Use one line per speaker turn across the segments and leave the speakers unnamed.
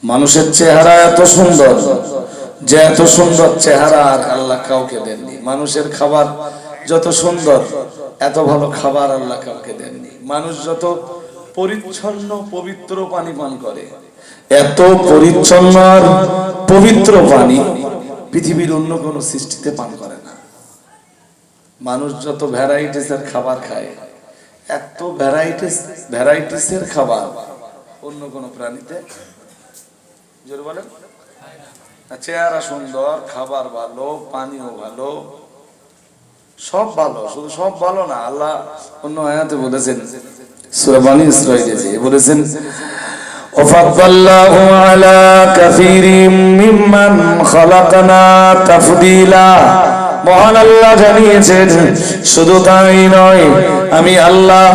মানুষের চেহারা এত সুন্দর যে এত সুন্দর চেহারা আর আল্লাহ কাউকে দেননি। মানুষের খাবার যত সুন্দর এত ভালো খাবার আল্লাহ কাউকে দেননি। মানুষ যত পরিচ্ছন্ন পবিত্র পানি পান করে এত পরিচ্ছন্ন আর পবিত্র পানি পৃথিবীর অন্য কোনো সৃষ্টিতে পান করে না। মানুষ যত ভ্যারাইটিসের খাবার খায় এত ভ্যারাইটিসের খাবার অন্য কোনো প্রাণীতে জোরে বলেন। চেহারা সুন্দর, খাবার ভালো, পানিও ভালো, সব ভালো। শুধু সব ভালো না, আল্লাহ অন্য আয়াতে বলেছেন, সূরা বনী ইসরাঈলে বলেছেন ওয়াফাদাল্লাহু আলা কাসীরিম মিম্মান খালাকনা তাফদীলা। মহান আল্লাহ জানিয়েছেন শুধু তাই নয়, আমি আল্লাহ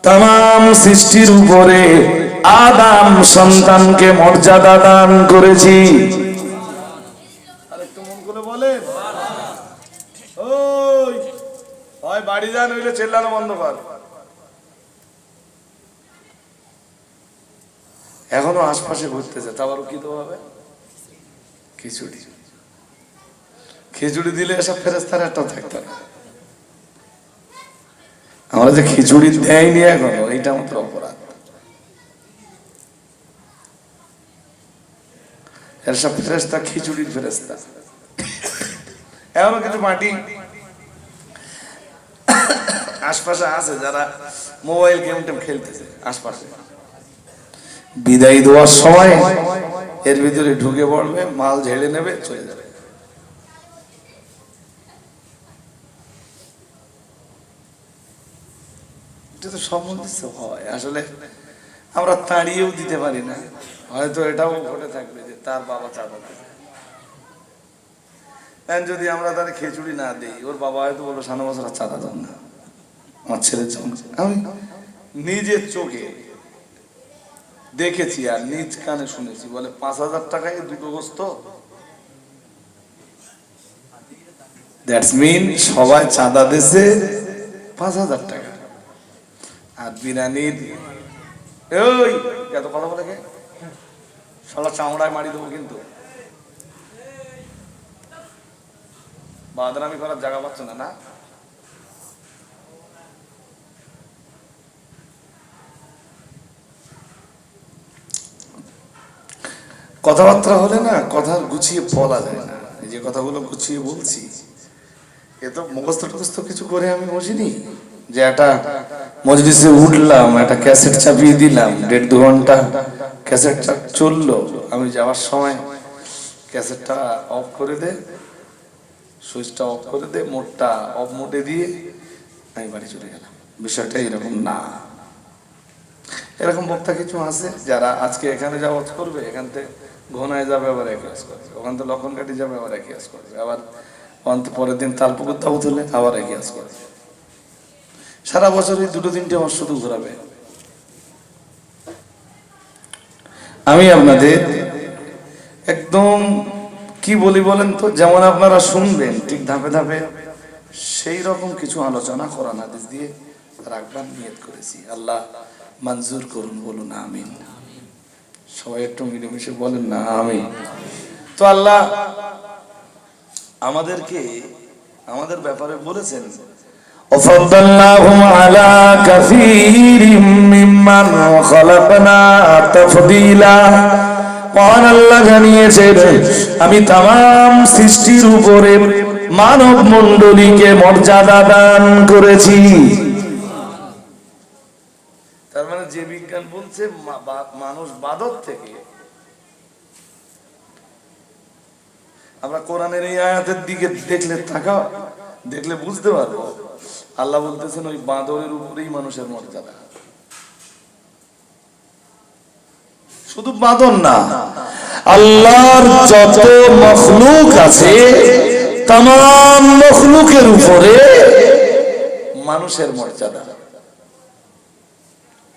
तमाम সৃষ্টির উপরে আদম সন্তানকে মর্যাদা দান করেছি। আরেকটু মন করে বলেন, ওই হয় বাড়ি যান হইলে চেল্লানো বন্ধ কর। এখনো আশপাশে ঘুরতেছে, তারপরও কি দেওয়া হবে? খিচুড়ি। খিচুড়ি দিলে এসব ফেরেস্তারা একটা থাকতো না। আমরা যে খিচুড়ি দেয়নি এখনো, এইটা আমাদের অপরাধ। এর সব ফেরেস্তা খিচুড়ির ফেরেস্তা। এখনো কিছু মাটি আশপাশে আছে যারা মোবাইল গেম টেম খেলতেছে আশপাশে। বিদায় দেওয়ার সময় এর ভিতরে ঢুকে পড়বে, মাল ঝেড়ে নেবে, চলে যাবে। এটা তো সম্বন্ধিত হয়। আসলে আমরা তাড়িয়েও দিতে পারি না। হয়তো এটাও ঘটে থাকবে যে তার বাবা চাঁদা দেবে, যদি আমরা তার খিচুড়ি না দিই, ওর বাবা হয়তো বলবো 5 বছর চাঁদা দেন না, আমার ছেলের জন্য। আমি নিজের চোখে দেখেছি আর নিজ কানে শুনেছি, বলে 5,000 টাকায় 2 গোস্ত। দ্যাটস মিন সবাই চাঁদা দিছে 5,000 টাকা। আর বিরিয়ানির ওই এত কথা বলে কে? শালা চামড়ায় মারি দেবো কিন্তু। বাদরামি করার জায়গা পাচ্ছ না, না? কথাবার্তা হলে না, কথা গুছিয়ে বলা যায় না। এই যে কথাগুলো গুছিয়ে বলছি, এ তো মুখস্থ টুখস্থ কিছু করে আমি বসিনি যে একটা মজলিসে উঠলাম, একটা ক্যাসেট চাপিয়ে দিলাম, 1.5-2 ঘন্টা ক্যাসেটটা চললো। আমি যাওয়ার সময় ক্যাসেটটা অফ করে দে, সুইচটা অফ করে দে, মোডটা অফ মোডে দিয়ে আমি বাড়ি চলে গেলাম। বিষয়টা এরকম না। এরকম বক্তা কিছু আছে যারা আজকে এখানে যাওয়া করবে, এখান থেকে ঘনায় যাবে আবার এক ক্লাস করবে, ওখান থেকে লক্ষণকাঠি যাবে আবার এক ক্লাস করবে, আবার পরের দিন তালপুকুর দাউদ হলে আবার এক ক্লাস করবে। সারা বছর এই 2-3টে মাস শুধু ঘোরাবে। আমি আপনাদের একদম কি বলি বলেন তো, যেমন আপনারা শুনবেন ঠিক ধাপে ধাপে সেই রকম কিছু আলোচনা কোরআন হাদিস দিয়ে রাখবার নিয়ত করেছি। আল্লাহ মঞ্জুর করুন, বলুন আমিন। সবাই একটু মিলেমিশে বলেন না আমিন। তো আল্লাহ আমাদেরকে আমাদের ব্যাপারে বলেছেন ওয়াফাদাল্লাহুম আলা কাসীরিম মিম্মান খালাকনা তাফদীলা। মহান আল্লাহ জানিয়েছেন আমি तमाम সৃষ্টির উপরে মানব মণ্ডলীকে মর্যাদা দান করেছি। তার মানে যে বিজ্ঞান বলছে মানুষ বাদর থেকে, আমরা কোরআনের এই আয়াতের দিকে দেখলে বুঝতে পারবো আল্লাহ বলতেছেন ওই বাঁদরের উপরেই মানুষের মর্যাদা। শুধু বাঁদর না, আল্লাহর যত মখলুক আছে तमाम মখলুকের উপরে মানুষের মর্যাদা।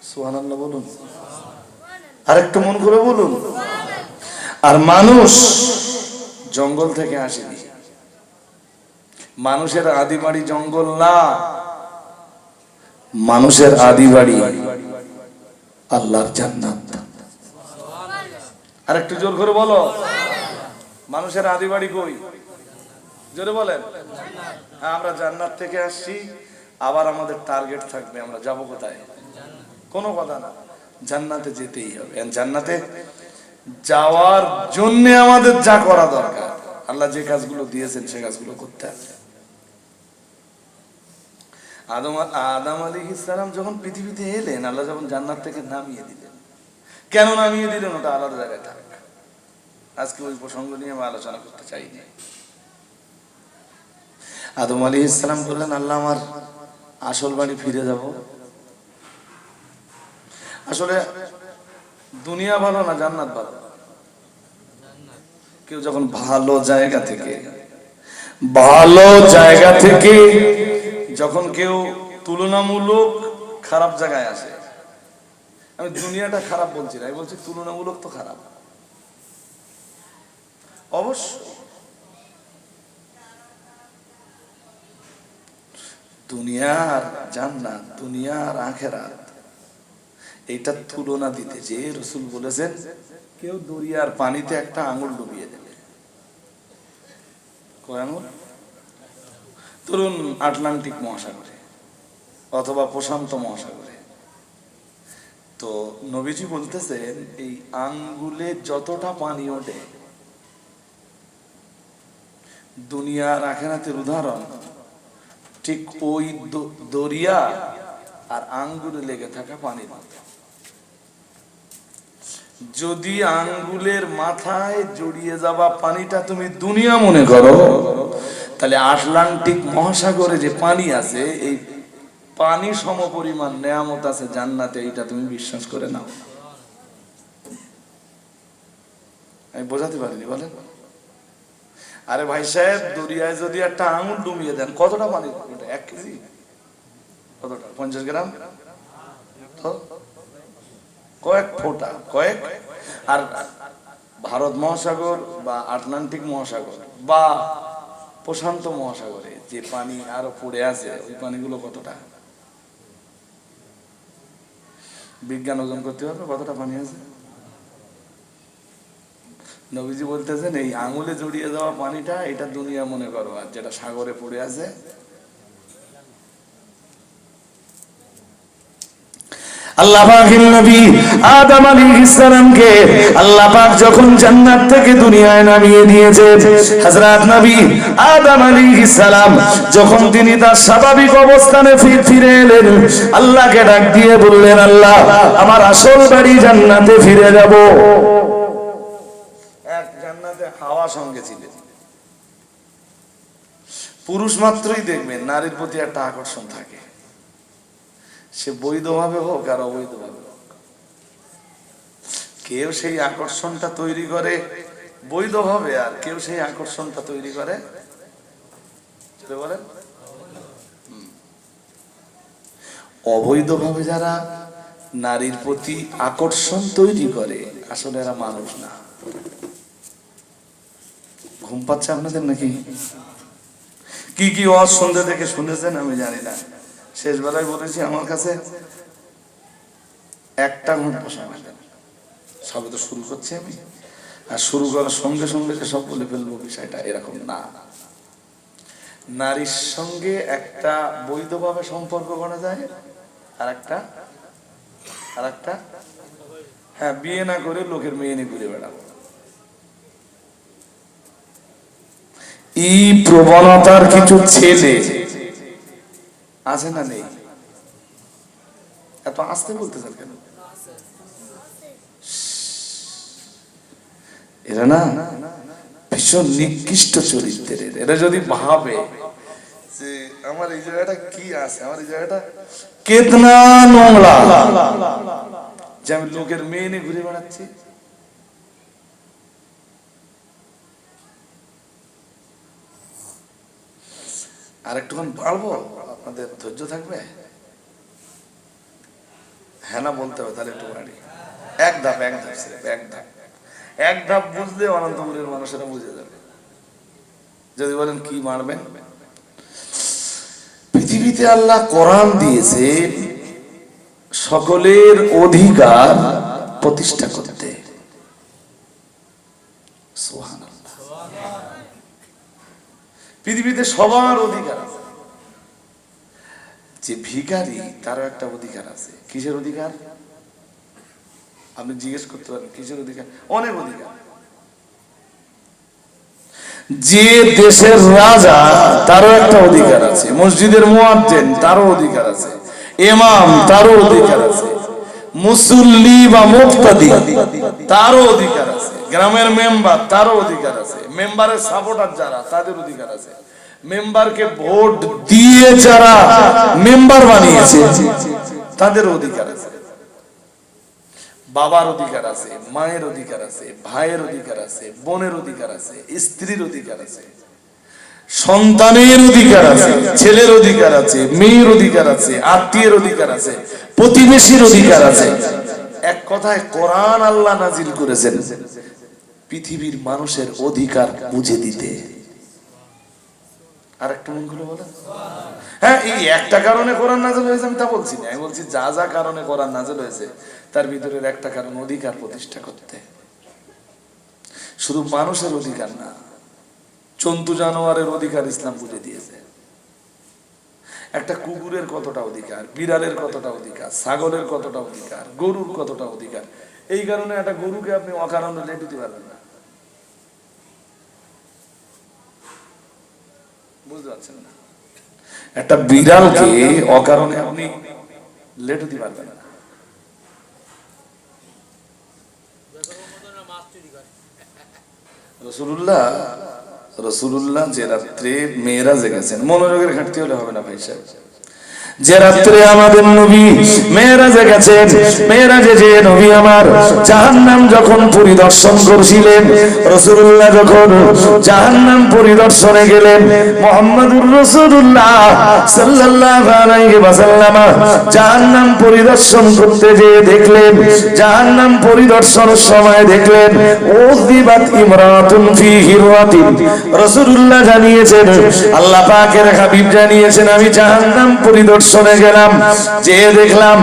সুবহানাল্লাহ বলুন, আরেকটু মন করে বলুন। আর মানুষ জঙ্গল থেকে আসেনি, মানুষের আদি বাড়ি জঙ্গল না, মানুষের আদি বাড়ি আল্লাহর জান্নাত। আর একটু জোর করে বলো, মানুষের আদি বাড়ি কই? জোরে বলেন। হ্যাঁ, আমরা জান্নাত থেকে আসছি, আবার আমাদের টার্গেট থাকবে আমরা যাব কোথায়? কোনো কথা না, জান্নাতে যেতেই হবে। জান্নাতে যাওয়ার জন্য আমাদের যা করা দরকার, আল্লাহ যে কাজগুলো দিয়েছেন সে কাজগুলো করতে হবে। আদম আলাইহিস সালাম যখন পৃথিবীতে এলেন, আল্লাহ যখন জান্নাত থেকে নামিয়ে দিলেন, কেন নামিয়ে দিলেন ওটা আলাদা জায়গায় থাক, আজকে ওই প্রসঙ্গ নিয়ে আমি আলোচনা করতে চাইনি। আদম আলাইহিস সালাম বললেন, আল্লাহ আমার আসল বাড়ি ফিরে যাব। আসলে দুনিয়া ভালো না জান্নাত ভালো? কেউ যখন ভালো জায়গা থেকে যখন কেউ তুলনামূলক খারাপ জায়গায় আসে, আমি দুনিয়াটা খারাপ বলছি না, আমি বলছি তুলনামূলক তো খারাপ অবশ্য। দুনিয়ার জান্নাত, দুনিয়ার আখেরাত, এইটা তুলনা দিতে যে রাসূল বলেছেন, কেউ দরিয়ার পানিতে একটা আঙুল ডুবিয়ে দেবে, কয় আঙুল? ধরুন আটলান্টিক মহাসাগরে অথবা প্রশান্ত মহাসাগরে, তো নবীজি বলতেছেন এই আঙ্গুলে যতটা পানি ওঠে, দুনিয়ার আখেরাতের উদাহরণ ঠিক ওই দরিয়া আর আঙ্গুলে লেগে থাকা পানির মতো। যদি আঙ্গুলের মাথায় জড়িয়ে যাওয়া পানিটা তুমি দুনিয়া মনে করো, তাহলে আটলান্টিক মহাসাগরে যে পানি আছে, এই পানি সমপরিমাণ নেয়ামত আছে জান্নাতে, এইটা তুমি বিশ্বাস করে নাও। আমি বোঝাতে পারিনি বলেন? আরে ভাই সাহেব, দরিয়ায় যদি একটা আঙুল ডুবিয়ে দেন, কতটা পানি? 1 কেজি? কতটা? 50 গ্রাম? তো কয়েক ফোঁটা, কয়েক। আর ভারত মহাসাগর বা আটলান্টিক মহাসাগর বা প্রশান্ত মহাসাগরে যে পানি আরো পড়ে আছে, ওই পানিগুলো কতটা? বিজ্ঞান ওজন করতে পারবে কতটা পানি আছে? নবীজি বলতেছেন এই আঙুলে জড়িয়ে যাওয়া পানিটা, এটা দুনিয়া মনে করো, আর যেটা সাগরে পড়ে আছে। আল্লাহ পাকের নবী আদম আলাইহিস সালামকে আল্লাহ পাক যখন জান্নাত থেকে দুনিয়ায় নামিয়ে দিয়েছে, হযরত নবী আদম আলাইহিস সালাম যখন তিনি তার স্বাভাবিক অবস্থানে ফিরে এলেন, আল্লাহকে ডাক দিয়ে বললেন, আল্লাহ আমার আসল বাড়ি জান্নাতে ফিরে যাব। এক জান্নাতে হাওয়া সঙ্গে ছিল। পুরুষ মাত্রই দেখবেন নারীর প্রতি একটা আকর্ষণ থাকে, সে বৈধভাবে হোক আর অবৈধভাবে হোক। কেউ সেই আকর্ষণটা তৈরি করে বৈধভাবে, আর কেউ সেই আকর্ষণটা তৈরি করে বলেন অবৈধভাবে। যারা নারীর প্রতি আকর্ষণ তৈরি করে, আসলে এরা মানুষ না। ঘুম পাচ্ছে আপনাদের নাকি? কি কি ওয়াজ শুনতে দেখে শুনেছেন আমি জানি না, শেষ বেলায় বলেছি আমার কাছে 1 ঘন্টা সময় দেন। সবে তো শুরু করছি আমি, আর শুরু করার সঙ্গে সঙ্গে যে সব বলে ফেলবো, বিষয়টা এরকম না। নারীর সঙ্গে একটা বৈধভাবে সম্পর্ক করা যায়, আর একটা হ্যাঁ, বিয়ে না করে লোকের মেয়ে নিয়ে ঘুরে বেড়াবো। এই প্রবণতার কিছু ছেলে আছে না নেই? এত আস্তে বলতেছেন কেন? এরা না ভীষণ নিকৃষ্ট চরিত্রের। এরা যদি ভাবে যে আমার এই জায়গাটা কি আছে, আমার এই জায়গাটা কেতনা নোংরা, যে আমি লোকের মেয়ে নিয়ে ঘুরে বেড়াচ্ছি। আর একটুখানি বাড়বো, আপনাদের ধৈর্য থাকবে? হ্যাঁ না বলতে হবে, তাহলে একটু বাড়ি। এক ধাপ বুঝলে অনন্তপুরের মানুষেরা বুঝে যাবে। যদি বলেন কি মারবেন, পৃথিবীতে আল্লাহ কোরআন দিয়েছে সকলের অধিকার প্রতিষ্ঠা করতে। সুবহানাল্লাহ। পৃথিবীতে সবার অধিকার আছে, যে ভিখারি তারও একটা অধিকার আছে। কিসের অধিকার? আপনি জিজ্ঞেস করতে পারেন কিসের অধিকার? অনেক অধিকার। যে দেশের রাজা তারও একটা অধিকার আছে, মসজিদের মুয়াজ্জিন তারও অধিকার আছে, ইমাম তারও অধিকার আছে, মুসল্লি বা মুক্তাদি তারও অধিকার আছে, গ্রামের মেম্বার তারও অধিকার আছে, মেম্বারের সাপোর্টার যারা তাদের অধিকার আছে, মেম্বারকে ভোট দিয়ে যারা মেম্বার বানিয়েছে তাদের অধিকার আছে, বাবার অধিকার আছে, মায়ের অধিকার আছে, ভাইয়ের অধিকার আছে, বোনের অধিকার আছে, স্ত্রীর অধিকার আছে, সন্তানের অধিকার আছে, ছেলের অধিকার আছে, মেয়ের অধিকার আছে, আত্মীয়ের অধিকার আছে, প্রতিবেশীর অধিকার আছে। এক কথায় কোরআন আল্লাহ নাজিল করেছেন পৃথিবীর মানুষের অধিকার বুঝে দিতে। আর একটা মন খুলে বলেন। হ্যাঁ, এই একটা কারণে কোরআন নাজিল হয়েছে আমি তা বলছি না, আমি বলছি যা যা কারণে কোরআন নাজিল হয়েছে তার ভিতরের একটা কারণ অধিকার প্রতিষ্ঠা করতে। শুধু মানুষের অধিকার না, জন্তু জানোয়ারের অধিকার ইসলাম বুঝে দিয়েছে। একটা কুকুরের কতটা অধিকার, বিড়ালের কতটা অধিকার, ছাগলের কতটা অধিকার, গরুর কতটা অধিকার। এই কারণে একটা গরুকে আপনি অকারণে লেট দিতে পারবেন না। বুঝতে পারছেন না? একটা বিড়ালকে অকারণে আপনি লেট দিতে পারবেন না। রসুলুল্লাহ যে রাত্রে মেয়েরাজে গেছেন, মনোযোগের ঘাটতি হলে হবে না ভাই সাহেব, যে রাত্রে আমাদের নবী মেরাজে গেছেন, মেরাজে যে নবী আমার জাহান্নাম যখন পরিদর্শন করছিলেন, রাসূলুল্লাহ যখন জাহান্নাম পরিদর্শনে গেলেন, মুহাম্মদুর রাসূলুল্লাহ সাল্লাল্লাহু আলাইহি ওয়াসাল্লাম জাহান্নাম পরিদর্শন করতে যেয়ে দেখলেন, জাহান্নাম পরিদর্শনের সময় দেখলেন উযিবাত ইমরাতুন ফি হিররাতিন। রাসূলুল্লাহ জানিয়েছেন, আল্লাহ পাকের হাবিব জানিয়েছেন, আমি জাহান্নাম পরিদর্শন শুনে গেলাম, যে দেখলাম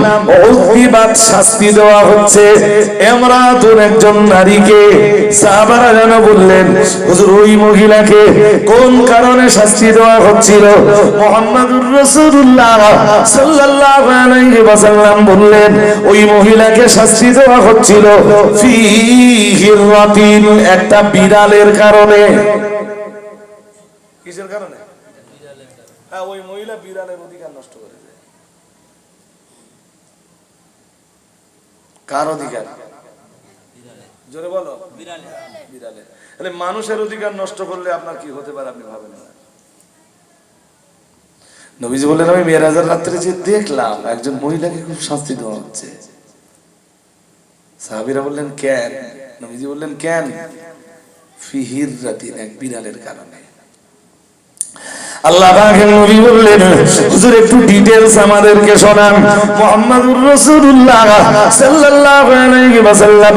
উযিবাত শাস্তি দেওয়া হচ্ছে ইমরাতুন একজন নারীকে। সাহাবারা যেন বললেন, হুজুর ওই মহিলাকে কোন কারণে শাস্তি দেওয়া হচ্ছিল? মুহাম্মদুর রাসূলুল্লাহ সাল্লাল্লাহু আলাইহি ওয়াসাল্লাম বললেন, ওই মহিলাকে শাস্তি দেওয়া হচ্ছিল ফি হিররাতিন, একটা বিড়ালের কারণে। কিসের কারণে? হ্যাঁ, ওই মহিলা বিড়ালের অধিকার নষ্ট করেছে। কার অধিকার? জোরে বলো। বিড়ালের। তাহলে মানুষের অধিকার নষ্ট করলে আপনার কি হতে পারে আপনি ভাবেন না। নবীজি বললেন, আমি মেরাজের রাত্রে যে দেখলাম একজন মহিলাকে খুব শাস্তি দেওয়া হচ্ছে। সাহাবীরা বললেন কেন? নবীজি বললেন কেন? ফি হিররাতিন, এক বিড়ালের কারণে। আল্লাহ পাকের নবী বললেন, হুজুর একটু ডিটেইলস আমাদেরকে শোনান। মুহাম্মদুর রাসূলুল্লাহ সাল্লাল্লাহু আলাইহি ওয়াসাল্লাম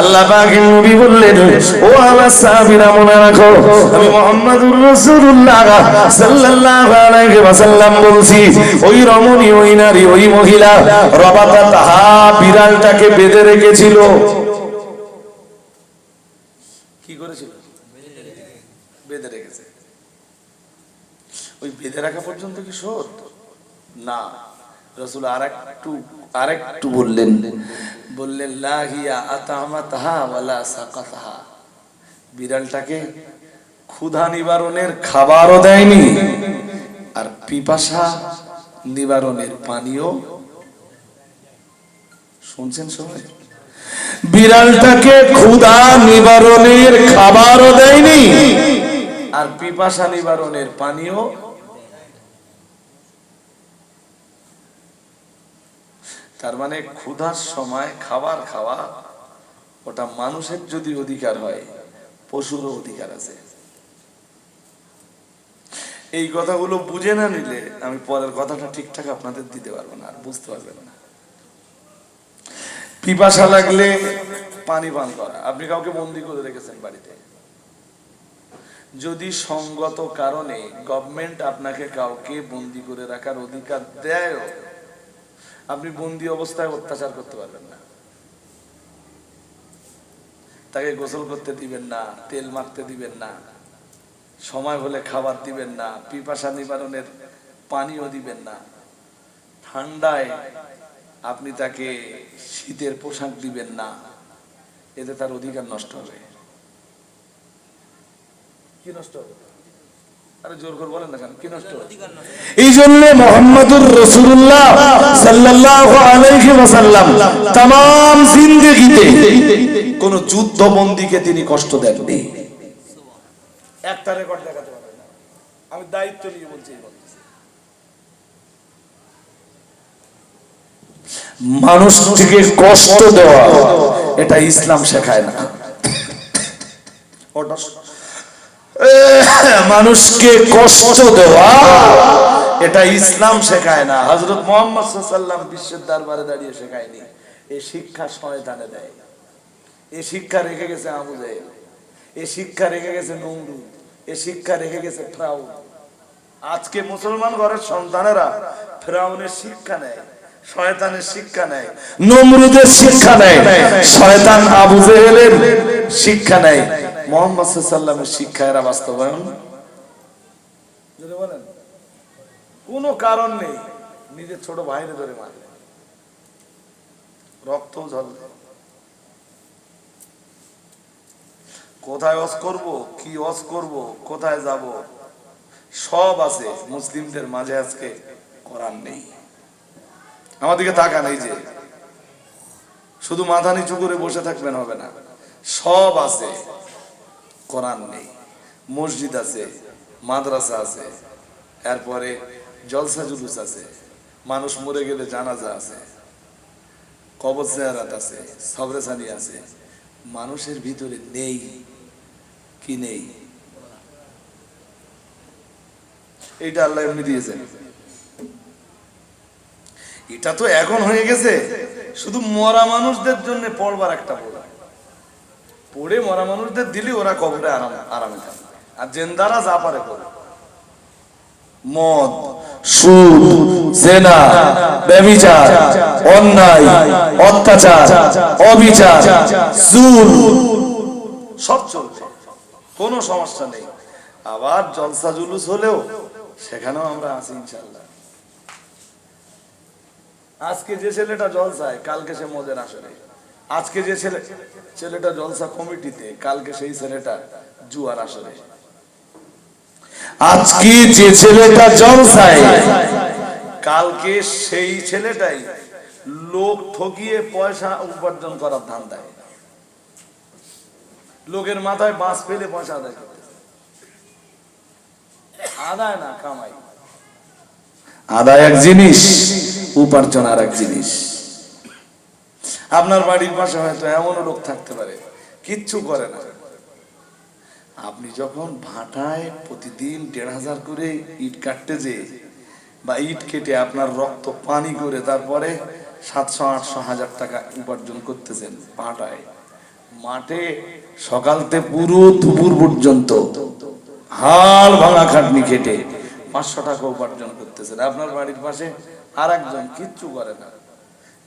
আল্লাহ পাকের নবী বললেন, ও আমার সাহাবীরা মনে রাখো, আমি মুহাম্মদুর রাসূলুল্লাহ সাল্লাল্লাহু আলাইহি ওয়াসাল্লাম বলছি, ওই রমণী, ওই নারী, ওই মহিলা রবাতাতহা, বিড়ালটাকে বেঁধে রেখেছিল। কি করেছিল? বেঁধে রেখেছে। ওই বেঁধে রাখা পর্যন্ত কি শোধ না? রাসূল আরেকটু বললেন লা হিয়া আতামাতাহা ওয়ালা সাকাতাহা, বিড়ালটাকে ক্ষুধা নিবারণের খাবারও দেয়নি আর পিপাসা নিবারণের পানিও। শুনছেন সবাই? বিড়ালটাকে ক্ষুধা নিবারণের খাবারও দেয়নি আর পিপাসা নিবারণের পানিও। তার মানে ক্ষুধার সময় খাবার খাওয়া, ওটা মানুষের যদি অধিকার হয়, পশুরও অধিকার আছে। এই কথাগুলো বুঝে না নিলে আমি পরের কথাটা ঠিকঠাক আপনাদের দিতে পারবো না, আর বুঝতে পারবেন না। পিপাসা লাগলে পানি পান করা। আপনি কাউকে বন্দি করে রেখেছেন বাড়িতে, যদি সঙ্গত কারণে গভর্নমেন্ট আপনাকে কাউকে বন্দি করে রাখার অধিকার দেয়, আপনি বন্দি অবস্থায় অত্যাচার করতে পারবেন না। তাকে গোসল করতে দিবেন না, তেল মাখতে দিবেন না, সময় হলে খাবার দিবেন না, পিপাসা নিবারণের পানিও দিবেন না, ঠান্ডায় আপনি তাকে শীতের পোশাক দিবেন না, এতে তার অধিকার নষ্ট হবে। কি নষ্ট হবে? আরে জোর করে বলেন না কেন, কি নষ্ট হবে? এই জন্য মুহাম্মদুর রাসূলুল্লাহ সাল্লাল্লাহু আলাইহি ওয়াসাল্লাম तमाम জিন্দেগিতে কোন যুদ্ধবন্দীকে তিনি কষ্ট দেননি। একটা রেকর্ড দেখাতে পারবেন না, আমি দায়িত্ব নিয়ে বলছি। মানুষকে কষ্ট দেওয়া এটা ইসলাম শেখায় না। মানুষকে কষ্ট দেওয়া এটা ইসলাম শেখায় না। হযরত মুহাম্মদ সাল্লাল্লাহু আলাইহি ওয়াসাল্লাম বিশ্বের দরবারে দাঁড়িয়ে শেখায়নি। এই শিক্ষা শয়তানে দেয়। এই শিক্ষা রেখে গেছে আবু জাহেল, এই শিক্ষা রেখে গেছে নমরুদ, এই শিক্ষা রেখে গেছে ফিরাউন। আজকে মুসলমান ঘরের সন্তানেরা ফিরাউনের শিক্ষা নেয়, শয়তানের শিক্ষা নেয়, নমরুদের শিক্ষা নেয়, শয়তান আবু জাহেলের শিক্ষা নেয়। মুহাম্মদ সাল্লাল্লাহু আলাইহি ওয়াসাল্লামের শিক্ষা এরা বাস্তবায়ন যদি বলেন কোনো কারণ নেই, নিজের ছোট ভাইরে ধরে মারবে, রক্ত ঝরবে। কোথায় ওয়াজ করব, কি ওয়াজ করব, কোথায় যাব, সব আছে মুসলিমদের মাঝে। আজকে কোরআন নেই। আমাদেরকে তাকান, এই যে শুধু মাথা নিচু করে বসে থাকবেন হবে না, সব আছে, কোরআন নেই। মসজিদ আছে, মাদ্রাসা আছে, এরপরে জলসা জুলুস আছে, মানুষ মরে গেলে জানাজা আছে, কবর জিয়ারত আছে, সবরেসানি আছে। মানুষের ভিতরে নেই, কি নেই? এইটা আল্লাহ এমনি দিয়েছেন। এটা তো এখন হয়ে গেছে শুধু মরা মানুষদের জন্য পড়বার একটা বলা, পড়ে মরা মানুষদের দিলে ওরা কবরে আরামে থাকে, আর জেন্দারা যা পারে করে। মদ, সুদ, জেনা, ব্যভিচার, অন্যায়, অত্যাচার, অবিচার, জুল সব চলছে, কোনো সমস্যা নেই। আবার জলসা জুলুস হলেও সেখানেও আমরা আছি ইনশাআল্লাহ। আজকে যে ছেলেটা জলসায়, কালকে সে মদের আসরে। আজকে যে ছেলেটা জলসা কমিটিতে, কালকে সেই ছেলেটা জুয়ার আসরে। আজকে যে ছেলেটা জলসায়, কালকে সেই ছেলেটাই লোক ঠকিয়ে পয়সা উপার্জন করার ধান্দায়, লোকের মাথায় বাঁশ ফেলে পয়সা আদায় করতেছে। আদায় না, কামাই। আদায় এক জিনিস, উপার্জন আর এক জিনিস। আপনার বাড়ির পাশে হয়তো এমনও লোক থাকতে পারে কিচ্ছু করে না, আপনি যখন ভাটায় প্রতিদিন ১,৫০০ করে ইট কাটতে যে, বা ইট কেটে আপনার রক্ত পানি করে তারপরে ৭০০, ৮০০, ১,০০০ টাকা উপার্জন করতেছেন ভাটায়, মাঠে সকালতে পুরো দুপুর পর্যন্ত হাল ভাঙা খাটনি খেটে ৫০০ টাকা উপার্জন করতেছেন। আপনার বাড়ির পাশে আর একজন কিচ্ছু করে না,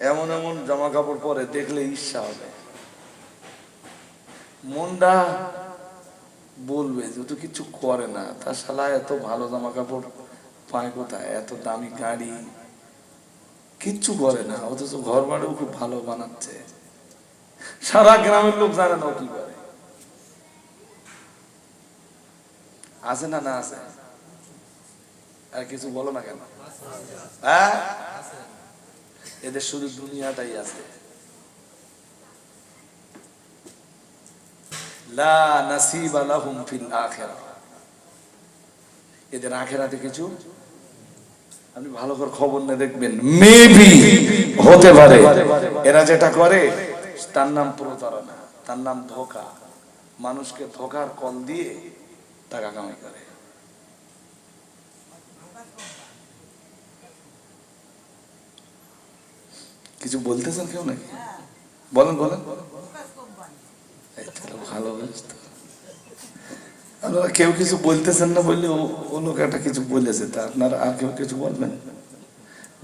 এমন এমন জামা কাপড় পরে দেখলে ঈর্ষা হবে, মনটা বলবে যে তো কিছু করে না, তার শালা এত ভালো জামা কাপড় পায় কোথায়, এত দামি গাড়ি, কিচ্ছু করে না, অথচ ঘর বাড়িও খুব ভালো বানাচ্ছে। সারা গ্রামের লোক জানে না কি করে। আছে না? না আছে? আর কিছু বলো না কেন? হ্যাঁ, এদের শুধু দুনিয়াটাই আছে। লা নাসিবা লাহুম ফিল আখিরাহ, এদের আখিরাতে কিছু। আপনি ভালো করে খবর নিয়ে দেখবেন, মেবি হতে পারে এরা যেটা করে তার নাম প্রতারণা, তার নাম ধোঁকা। মানুষকে ধোঁকার কল দিয়ে টাকা কামাই করে। কিছু বলতেছেন কেউ নাকি? বলেন বলেন। ভালো আপনারা কেউ কিছু বলতেছেন না বললে ও লোক একটা কিছু বলেছে, তা আপনারা আর কেউ কিছু বলবেন?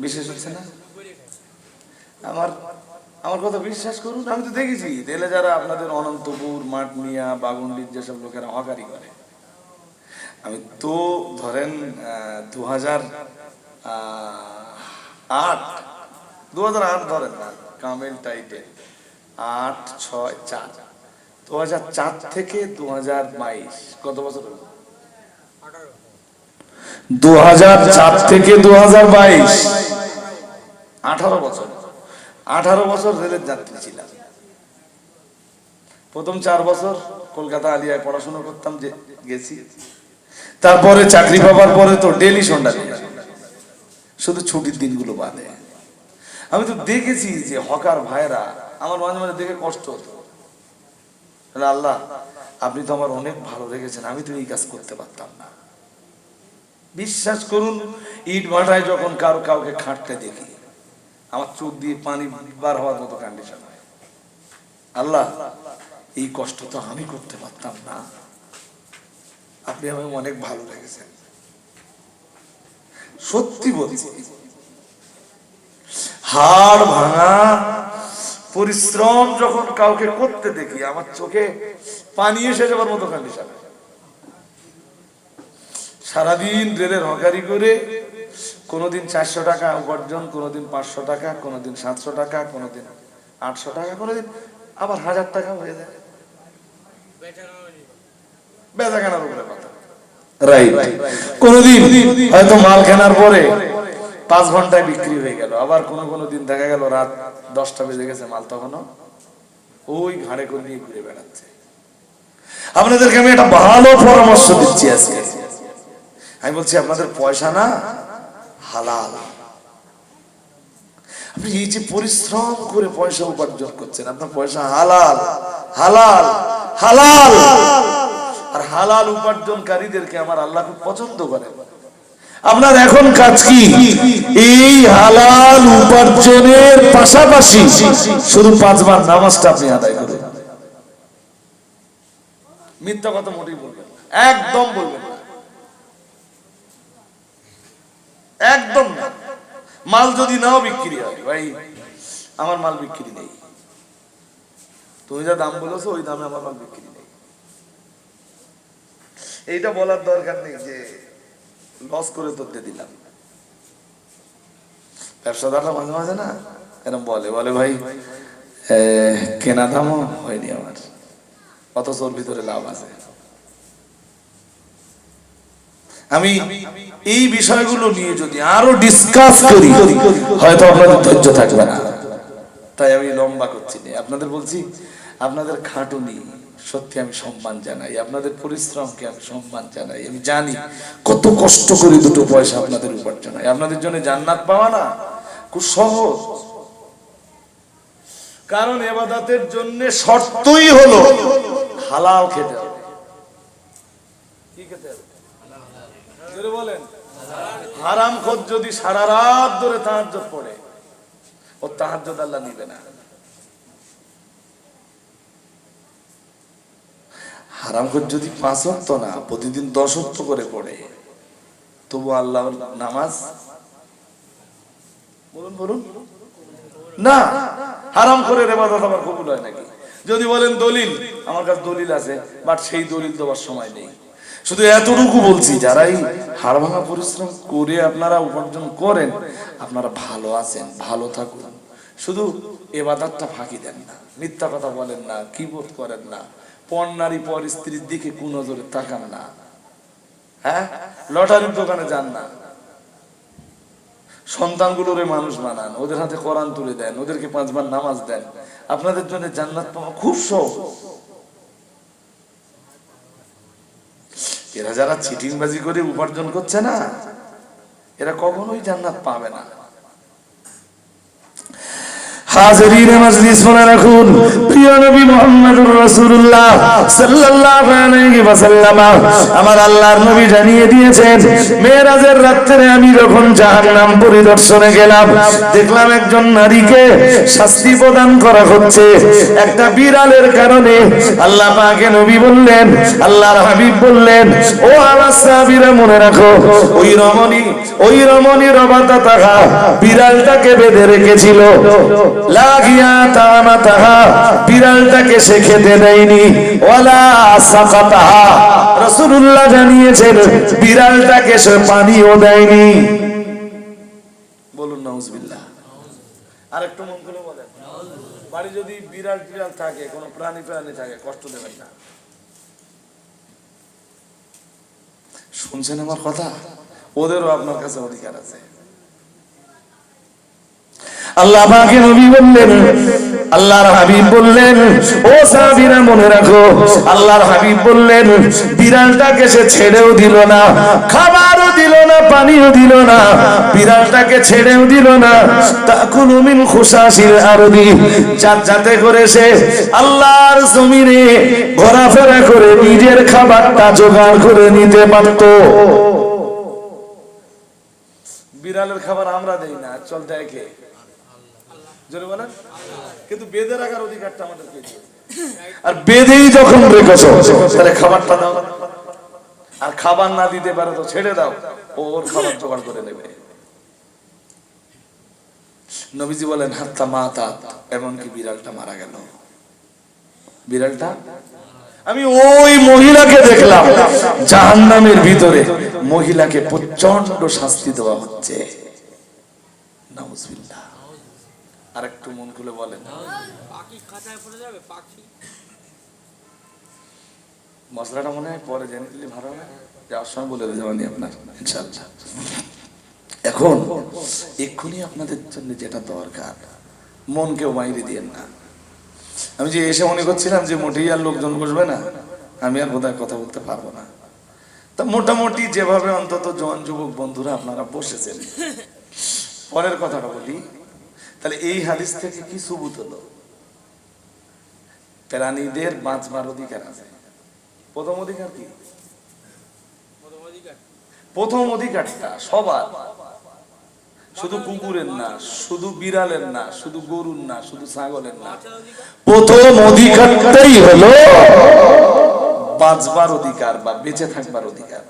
বিশেষ হচ্ছে না আমার আমার কথা বিশ্বাস করুন, আমি তো দেখেছি রেলে যারা আপনাদের অনন্তপুর, মাঠমিয়া, বাগুন্ডির যেসব লোকেরা হকারি করে, আমি তো ধরেন 2008 ধরেন না, কামেল টাইটে 8-6-4, 2004 থেকে 2022, কত বছর হলো? 2004 থেকে 2022, 18 বছর। 18 বছর রেলের যাত্রী ছিলাম। প্রথম 4 বছর কলকাতা আলিয়ায় পড়াশোনা করতাম, যে গেছি। তারপরে চাকরি পাবার পরে তো ডেলি সন্ধ্যা, শুধু ছুটির দিনগুলো বাদে। আমি তো দেখেছি যে হকার ভাইরা, আমার মাঝে মাঝে দেখে কষ্ট হতো। আল্লাহ, আপনি তো আমার অনেক ভালো রেখেছেন, আমি তো এই কাজ করতে পারতাম না। বিশ্বাস করুন, ইট ভাটায় যখন কাউকে খাটতে দেখি, আমার চোখ দিয়ে পানি বার হওয়ার মতো কন্ডিশন হয়। আল্লাহ, এই কষ্ট তো আমি করতে পারতাম না, আপনি আমাকে অনেক ভালো লেগেছেন। সত্যি বলছি, হাড় ভাঙা পরিশ্রম যখন কাউকে করতে দেখি, আমার চোখে পানি এসে যাবার মতো কন্ডিশন। সারাদিন রেলের হকারি করে কোনোদিন 400 টাকা উপার্জন, কোনোদিন 500 টাকা, কোনোদিন 700 টাকা, কোনোদিন 800 টাকা, কোনোদিন আবার 1000 টাকা হয়ে যায়। বেচাকেনার উপরে কথা, রাইট। কোনোদিন হয়তো মাল কেনার পরে 5 ঘন্টায় বিক্রি হয়ে গেল, আবার কোনো দিন দেখা গেল রাত 10টা বেজে গেছে, মাল তখনও ওই ঘাড়ে করে নিয়ে ঘুরে বেড়াচ্ছে। আপনাদেরকে আমি একটা ভালো পরামর্শ দিচ্ছি আজকে। আমি বলছি, আপনাদের পয়সা না হালাল। আপনি এই যে পরিশ্রম করে পয়সা উপার্জন করছেন, আপনার পয়সা হালাল হালাল হালাল। আর হালাল উপার্জনকারীদেরকে আমার আল্লাহ খুব পছন্দ করেন। আপনার এখন কাজ কি? এই হালাল উপার্জনের পাশাপাশি শুধু 5 বার নামাজটা আপনি আদায় করেন। মিথ্যা কথা মোটেই বলবেন না, একদম বলবেন না, একদম না। মাল যদি নাও বিক্রি হয়, ভাই আমার মাল বিক্রি নেই, তুমি যা দাম বলেছো ওই দামে আমার মাল বিক্রি নেই। এইটা বলার দরকার নেই যে লস করে তোতে দিলাম। ব্যবসাদাররা মাঝে মাঝে না এরকম বলে ভাই কেনা দামও হয়নি আমার, অথচ ওর ভিতরে লাভ আছে। আমি এই বিষয়গুলো নিয়ে যদি আরো ডিসকাস করি, হয়তো আপনাদের ধৈর্য থাকবে না, তাই আমি লম্বা করছি না। আপনাদের বলছি, আপনাদের খাটুনি সত্যি আমি সম্মান জানাই, আপনাদের পরিশ্রমকে আমি সম্মান জানাই। আমি জানি কত কষ্ট করে দুটো পয়সা আপনাদের উপার্জন হয়। আপনাদের জন্য জান্নাত পাওয়া না খুব সহজ, কারণ ইবাদতের জন্য শর্তই হলো হালাল খেতে হবে। কি খেতে হবে? জোরে বলেন। হারামখোর যদি সারা রাত ধরে তাহাজ্জুদ পড়ে, ও তাহাজ্জুদ আল্লাহ নিবে না। হারামখোর যদি 5 ওয়াক্ত না, প্রতিদিন 10 ওয়াক্ত করে পড়ে, তবু আল্লাহর নামাজ বলুন না। হারামখোরের ইবাদত আবার কবুল হয় নাকি? যদি বলেন দলিল, আমার কাছে দলিল আছে, বাট সেই দলিল দেওয়ার সময় নেই। শুধু এতটুকু বলছি, যারাই হাড় ভাঙা পরিশ্রম করে আপনারা উপার্জন করেন, আপনারা ভালো আছেন, ভালো থাকুন। শুধু ইবাদতটা ফাঁকি দেন না, মিথ্যা কথা বলেন না, কিবত করেন না, পর নারী পর স্ত্রীর দিকে কুনজরে তাকান না, হ্যাঁ, লটারির দোকানে যান না, সন্তানগুলোরে মানুষ বানান, ওদের হাতে কোরআন তুলে দেন, ওদেরকে 5 বার নামাজ দেন। আপনাদের জন্য জান্নাত পাওয়া খুব সহজ। এরা যারা চিটিংবাজি করে উপার্জন করছে না, এরা কখনোই জান্নাত পাবে না। হাজিরিনে মাজলিস মনে রাখুন, প্রিয় নবী মুহাম্মদুর রাসূলুল্লাহ সাল্লাল্লাহু আলাইহি ওয়াসাল্লাম, আমার আল্লাহর নবী জানিয়ে দিয়েছেন, মেরাজের রাতে আমি যখন জাহান্নাম পরিদর্শনে গেলাম, দেখলাম একজন নারীকে শাস্তি প্রদান করা হচ্ছে একটা বিড়ালের কারণে। আল্লাহ পাকে নবী বললেন, আল্লাহর হাবিব বললেন, ও আমার সাহাবীরা মনে রাখো, ওই রমণী রবাতা তাহা বিড়ালটাকে বেঁধে রেখেছিল। লাগিয়া তামাতাহা, বিড়ালটাকে সে খেতে দেয়নি, ওয়ালা সাকাতাহা, রাসূলুল্লাহ জানিয়েছেন বিড়ালটাকে সে পানিও দেয়নি। বলুন নাউজুবিল্লাহ। আরেকটু মন খুলে বলেন, বাড়ি যদি বিড়াল টিড়াল থাকে, কোনো প্রাণী থাকে, কষ্ট দেবেন না। শুনছেন আমার কথা? ওদেরও আপনার কাছে অধিকার আছে। আল্লাহ পাকের নবী বললেন, আল্লাহর হাবিব বললেন, ও সাহাবীরা মনে রাখো, আল্লাহর হাবিব বললেন বিড়ালটাকে সে ছেড়েও দিল না, খাবারও দিল না, পানিও দিল না, বিড়ালটাকে ছেড়েও দিল না। তাকুলু মিন খুশাশিল আরদি, যাতে করে সে আল্লাহর জমিনে ঘোরাফেরা করে নিজের খাবারটা জোগাড় করে নিতে পারত। বিড়ালের খাবার আমরা দেই না, চল দেখে জোরে বলেন, কিন্তু বেঁধে রাখার অধিকারটা আমাদেরকে দিয়েছে। আর বেঁধেই যখন রেখেছো তাহলে খাবারটা দাও, আর খাবার না দিতে পারো তো ছেড়ে দাও, ওর খাবার জোগাড় করে নেবে। নবীজি বলেন হাত্তা মাতা, এমনকি বিড়ালটা মারা গেল। বিড়ালটা, আমি ওই মহিলাকে দেখলাম জাহান্নামের ভিতরে, মহিলাকে প্রচন্ড শাস্তি দেওয়া হচ্ছে। নাউজুবিল্লাহ। আরেকটু মন খুলে বলেন, মশলাটা মনে হয় পরে জেনে দিলে ভালো হয়, যাওয়ার সময় বলে দেওয়ানি আপনার ইনশাআল্লাহ। এখন এক্ষুনি আপনাদের জন্য যেটা দরকার, মনকেও বাইরে দিয়েন না। আমি যে এসে মনে করছিলাম যে মোটেই আর লোকজন বসবে না, আমি আর বোধহয় কথা বলতে পারবো না। তা মোটামুটি যেভাবে অন্তত জওয়ান যুবক বন্ধুরা আপনারা বসেছেন, পরের কথাটা বলি। তাহলে এই হাদিস থেকে কি সুবুত হলো? প্রাণীদের বাঁচবার অধিকার আছে। প্রথম অধিকার কি? প্রথম অধিকারটা সবার, শুধু কুকুরের না, শুধু বিড়ালের না, শুধু গরুর না, শুধু ছাগলের না, প্রথম অধিকারটাই হলো বাঁচবার অধিকার বা বেঁচে থাকবার অধিকার।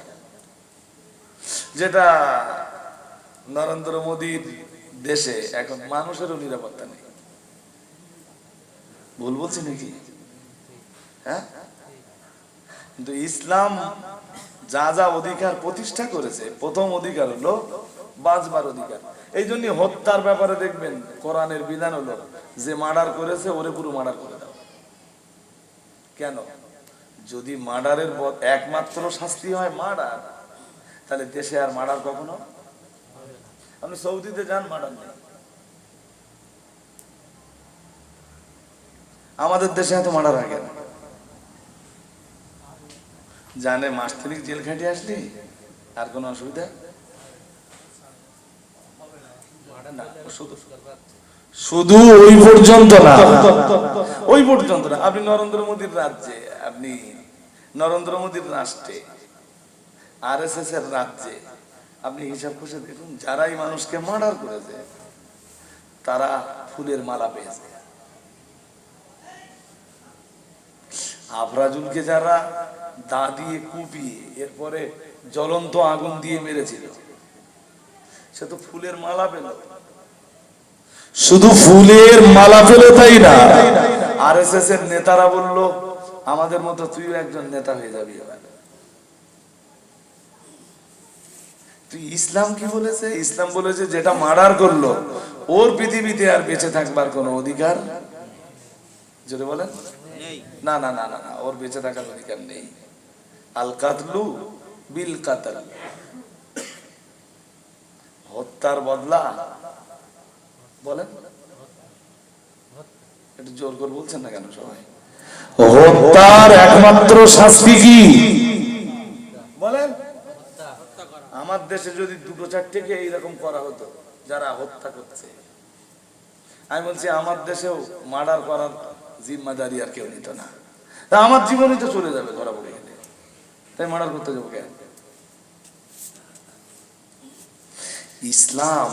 যেটা নরেন্দ্র মোদীর দেশে এখন মানুষেরও নিরাপত্তা নেই। ভুল বলছি নাকি? হ্যাঁ, কিন্তু ইসলাম যা যা অধিকার প্রতিষ্ঠা করেছে, প্রথম অধিকার হলো বাঁচবার অধিকার। এই জন্য হত্যার ব্যাপারে দেখবেন কোরআনের বিধান হলো যে মার্ডার করেছে ওরে পুরো মার্ডার করে দাও। কেন? যদি মার্ডারের একমাত্র শাস্তি হয় মার্ডার, তাহলে দেশে আর মার্ডার কখনো, আপনি সৌদিতে যান মার্ডার নেই, আমাদের দেশে এত মার্ডার হয় কেন? জানে মাস 3 জেল খাটিয়ে আসলি আর কোনো অসুবিধা না। শুধু ওই পর্যন্ত না, ওই পর্যন্ত না। আপনি নরেন্দ্র মোদীর রাজ্যে, আপনি নরেন্দ্র মোদীর রাষ্ট্রে, আরএসএস এর রাজ্যে আপনি হিসাব করে দেখুন, যারাই মানুষকে মার্ডার করেছে তারা ফুলের মালা পেয়েছে। আফরাজুলকে যারা দা দিয়ে কুপিয়ে এরপরে জ্বলন্ত আগুন দিয়ে মেরেছিল, সে তো ফুলের মালা পেল। শুধু ফুলের মালা পেল তাই না, আরএসএস এর নেতারা বলল আমাদের মতো তুইও একজন নেতা হয়ে যাবি এবার। তুই ইসলাম কি বলেছে? ইসলাম বলেছে যেটা মার্ডার করলো ওর পৃথিবীতে আর বেঁচে থাকবার কোনো অধিকার, যদি বলেন না না না না না, ওর বেঁচে থাকার অধিকার নেই। আল কাতলু বিল কাতল, হত্যার বদলা, বলেন একটু জোর করে বলছেন না কেন সবাই? হত্যার একমাত্র শাস্তি কি বলেন? আমার দেশে যদি 2-4কে এইরকম করা হতো যারা হত্যা করছে, আমি বলছি আমার দেশেও মার্ডার করার জিম্মাদারি আর কেউ নিত না। তা আমার জীবনই তো চলে যাবে ধরা পড়ে গেলে, তাই মার্ডার করতে যাবো কেন? ইসলাম,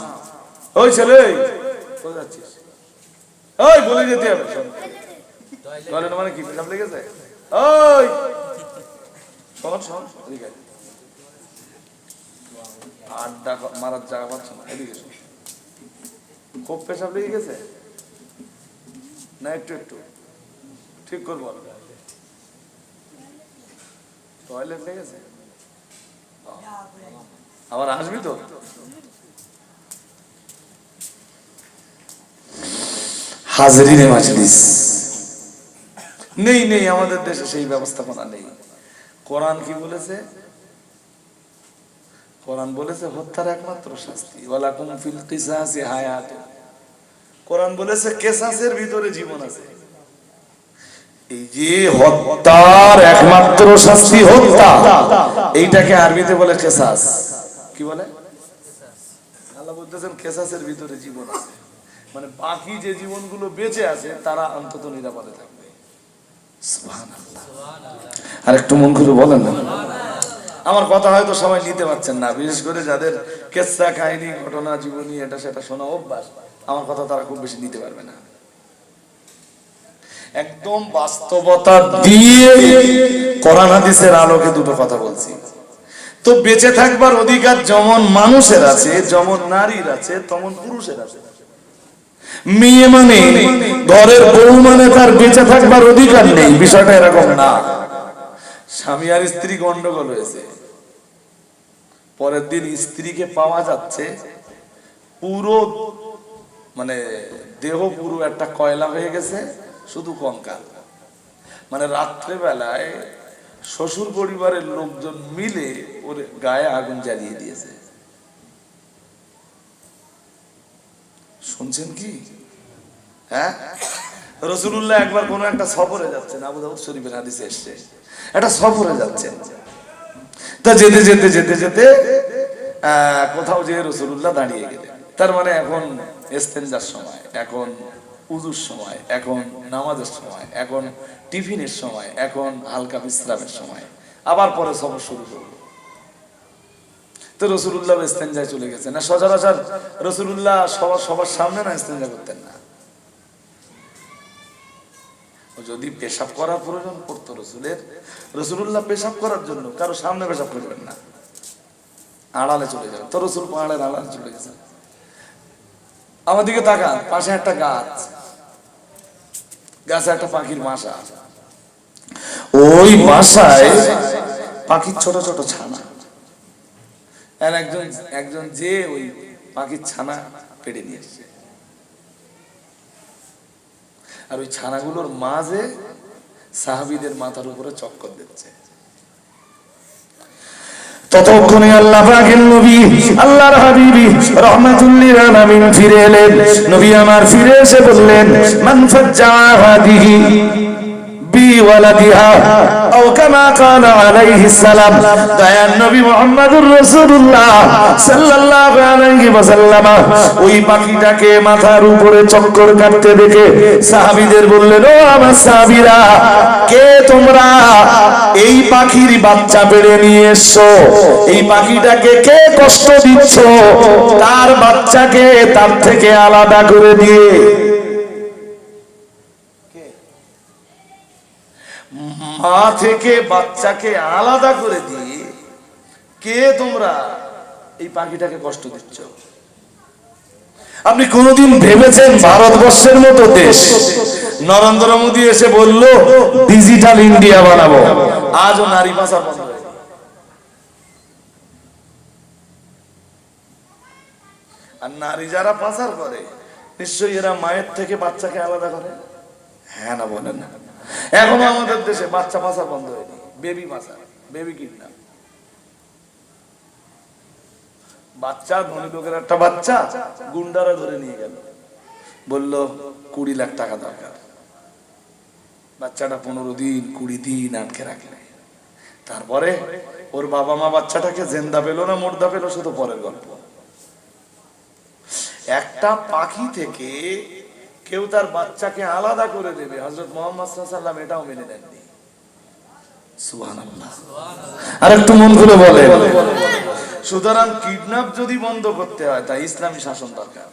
ওই ছেলে কোথায় যাচ্ছিস? ওই বলে যেতে হবে, টয়লেট মানে কি পেশাব লেগেছে? ওই শোন শোন, এদিকে আড্ডা মারার জায়গা পাচ্ছ না, এদিকে খুব পেশাব লেগে গেছে, না একটু একটু ঠিক করবো? টয়লেট লেগেছে, আবার আসবি তো? হাজরিনে মাজলিস নেই নেই, আমাদের দেশে সেই ব্যবস্থাপনা নেই। কোরআন কি বলেছে? কোরআন বলেছে হত্যার একমাত্র শাস্তি, ওয়ালাকুম ফিল কিসাসি হায়াত। কোরআন বলেছে কেসাসের ভিতরে জীবন আছে। এই যে হত্যার একমাত্র শাস্তি হত্যা, এইটাকে আরবিতে বলে কেসাস। কি বলে? আল্লাহ বলতেছেন কেসাসের ভিতরে জীবন আছে, মানে বাকি যে জীবনগুলো বেঁচে আছে তারা অন্তত নিরাপদে থাকবে। সুবহানাল্লাহ। আর একটু মন খুলে বলেন না। আমার কথা হয়তো সবাই নিতে পারছেন না, বিশেষ করে যাদের কেসা কাহিনী ঘটনা জীবনী এটা সেটা শোনা অভ্যাস, আমার কথা তারা খুব বেশি নিতে পারবে না। একদম বাস্তবতা দিয়ে কোরআন হাদিসের আলোকে দুটো কথা বলছি। তো বেঁচে থাকবার অধিকার যেমন মানুষের আছে, যেমন নারীর আছে, তেমন পুরুষের আছে। মেয়ে মানে ঘরের বউ মানে তার বেঁচে থাকবার অধিকার নেই, বিষয়টা এরকম না। স্বামী আর স্ত্রী গন্ডগোল হয়েছে, পরের দিন স্ত্রীকে পাওয়া যাচ্ছে পুরো মানে দেহ পুরো একটা কয়লা হয়ে গেছে, শুধু কঙ্কাল। মানে রাত্রে বেলায় শ্বশুর পরিবারের লোকজন মিলে ওর গায়ে আগুন জ্বালিয়ে দিয়েছে। শুনছেন কি? হ্যাঁ, রাসূলুল্লাহ একবার কোন একটা সফরে যাচ্ছেন, আবু দাউদ শরীফের হাদিসে এসেছে, একটা সফরে যাচ্ছেন। তা যেতে যেতে যেতে যেতে কোথাও যে রাসূলুল্লাহ দাঁড়িয়ে গেলেন। তার মানে এখন ইস্তেনজার সময়, এখন উযুর সময়, এখন নামাজের সময়, এখন টিফিনের সময়, এখন হালকা বিশ্রামের সময়, আবার পরে সফর শুরু করলো। তো রাসূলুল্লাহ ইস্তেনজায় চলে গেছেন। না সচরাচর রাসূলুল্লাহ সবার সামনে না ইস্তেনজা করতেন না। যদি পেশাব করার প্রয়োজন পড়তো রাসূলুল্লাহ পেশাব করার জন্য কারো সামনে পেশাব করবেন না, আড়ালে চলে যাবেন। তো রাসূল পাহাড়ের আড়ালে চলে গেছেন। আমার দিকে তাকান, পাশে একটা গাছ, গাছে একটা পাখির বাসা, ওই বাসায় পাখির ছোট ছোট ছানা। আর একজন যে ওই পাখির ছানা পেড়ে নিয়ে এসছে, আর ওই ছানাগুলোর মাঝে সাহাবীদের মাথার উপরে চক্কর দিচ্ছে। ততক্ষণে আল্লাহ পাকের নবী আল্লাহর হাবিবি রাহমাতুল লিল আলামিন ফিরে এলেন। নবী আমার ফিরে এসে বললেন, মান ফাজ্জা হাদিহি বিওয়ালাদিহা আও কামা ক্বালা আলাইহিস সালাম। দয়ার নবী মুহাম্মদুর রাসূলুল্লাহ সাল্লাল্লাহু আলাইহি ওয়াসাল্লাম ওই পাখিটাকে মাথার উপরে চক্কর কাটতে দেখে সাহাবীদের বললেন, ও আমার সাহাবীরা, কে তোমরা এই পাখির বাচ্চা পেড়ে নিয়ে এসছো? এই পাখিটাকে কে কষ্ট দিচ্ছ? তার বাচ্চাকে তার থেকে আলাদা করে দিয়ে, মা থেকে বাচ্চাকে আলাদা করে দিয়ে কে তোমরা এই পাখিটাকে কষ্ট দিচ্ছ? আপনি কোনদিন ভেবেছেন ভারতবর্ষের মতো দেশ, নরেন্দ্র মোদী এসে বলল ডিজিটাল ইন্ডিয়া বানাবো, আজও নারী পাচার বন্ধ হয়নি। আর নারী যারা পাচার করে নিশ্চয়ই এরা মায়ের থেকে বাচ্চাকে আলাদা করে? হ্যাঁ না বলেন না? এখনো আমাদের দেশে বাচ্চা পাচার বন্ধ হয়নি, বেবি পাচার, বেবি কিডন্যাপ। বাচ্চা, ধনী লোকের একটা বাচ্চা গুন্ডারা ধরে নিয়ে গেল, বলল 20 লাখ টাকা দরকার। বাচ্চাটা 15 দিন 20 দিন আটকে রাখলে, তারপরে ওর বাবা মা বাচ্চাটাকে জিন্দা পেল না মুর্দা পেল, শুধু পরের গল্প। একটা পাখি থেকে কেউ তার বাচ্চাকে আলাদা করে দেবে, হযরত মুহাম্মদ সাল্লাল্লাহু আলাইহি ওয়াসাল্লাম এটাও মেনে নেননি। সুবহানাল্লাহ। আর একটু মন খুলে বলে। সুতরাং কিডন্যাপ যদি বন্ধ করতে হয় তাই ইসলামী শাসন দরকার।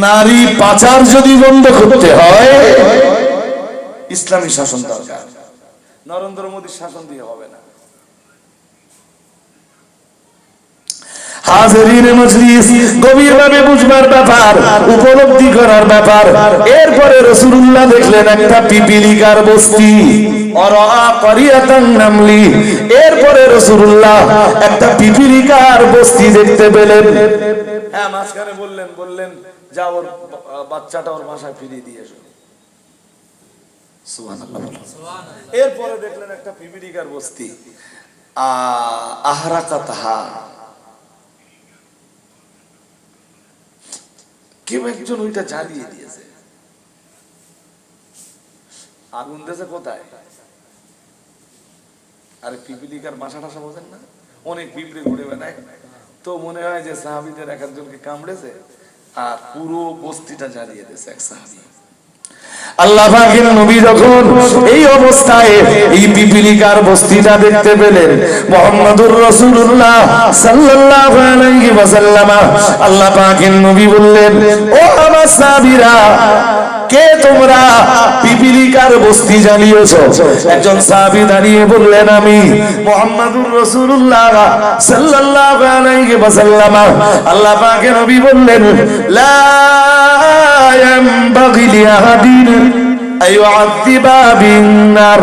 নারী পাচার যদি বন্ধ করতে হয় ইসলামী শাসন দরকার। নরেন্দ্র মোদীর শাসন দিয়ে হবে না। হাজিরিন মজলিস, গভীরভাবে বুঝবার ব্যাপার, উপলব্ধি করার ব্যাপার। এরপরে রাসূলুল্লাহ দেখলেন একটা পিপিলিকার বস্তি, অরা ক্বরিয়াতান নামলি। এরপরে রাসূলুল্লাহ একটা পিপিলিকার বস্তি দেখতে পেলেন। হ্যাঁ, মাঝখানে বললেন যা ওর বাচ্চাটা ওর বাসায় ফিরিয়ে দিয়ে এসো। সুবহানাল্লাহ। এরপরে দেখলেন একটা পিপিলিকার বস্তি, আহরাকাতহা, কেউ একজন ওইটা জ্বালিয়ে দিয়েছে। আগুন দিয়েছে কোথায়? আরে পিপিলিকার বাসা টাসা বোঝেন না, অনেক পিঁপড়ে ঘুরে বেড়ায়, তো মনে হয় যে সাহাবীদের এক একজনকে কামড়েছে আর পুরো বস্তিটা জ্বালিয়ে দিয়েছে এক সাহাবী। আল্লাহ পাকের নবী যখন এই অবস্থায় এই পিপিলিকার বস্তিটা দেখতে পেলেন, মুহাম্মদুর রাসূলুল্লাহ সাল্লাল্লাহু আলাইহি ওয়াসাল্লাম, আল্লাহ পাকের নবী বললেন, ও আমার সাহাবীরা, কে তোমরা পিপিলিকার বস্তি জ্বালিয়েছো? একজন সাহাবী দাঁড়িয়ে বললেন, আমি। মুহাম্মদুর রাসূলুল্লাহ সাল্লাল্লাহু আলাইহি ওয়াসাল্লাম, আল্লাহ পাকের নবী বললেন, লা ينبغي لأحد أن يعذب بالنار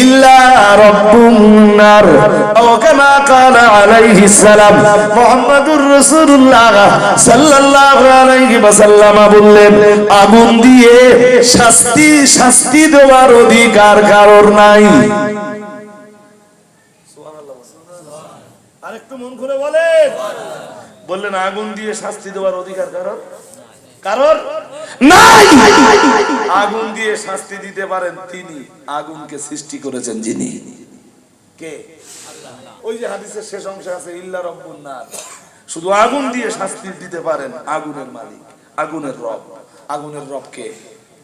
إلا رب النار أو كما قال عليه السلام। মুহাম্মদুর রাসূলুল্লাহ সাল্লাল্লাহু আলাইহি ওয়াসাল্লাম বললেন, আগুন দিয়ে শাস্তি দেওয়ার অধিকার কারোর নাই। সুবহানাল্লাহ। আরেকটু মন খুলে বললেন, আগুন দিয়ে শাস্তি দেওয়ার অধিকার কারোর নাই। আগুন দিয়ে শাস্তি দিতে পারেন তিনি, আগুনকে সৃষ্টি করেছেন যিনি। কে? আল্লাহ। ওই যে হাদিসের শেষ অংশে আছে, ইল্লা রব্বুন নার, শুধু আগুন দিয়ে শাস্তি দিতে পারেন আগুনের মালিক, আগুনের রব। আগুনের রব কে?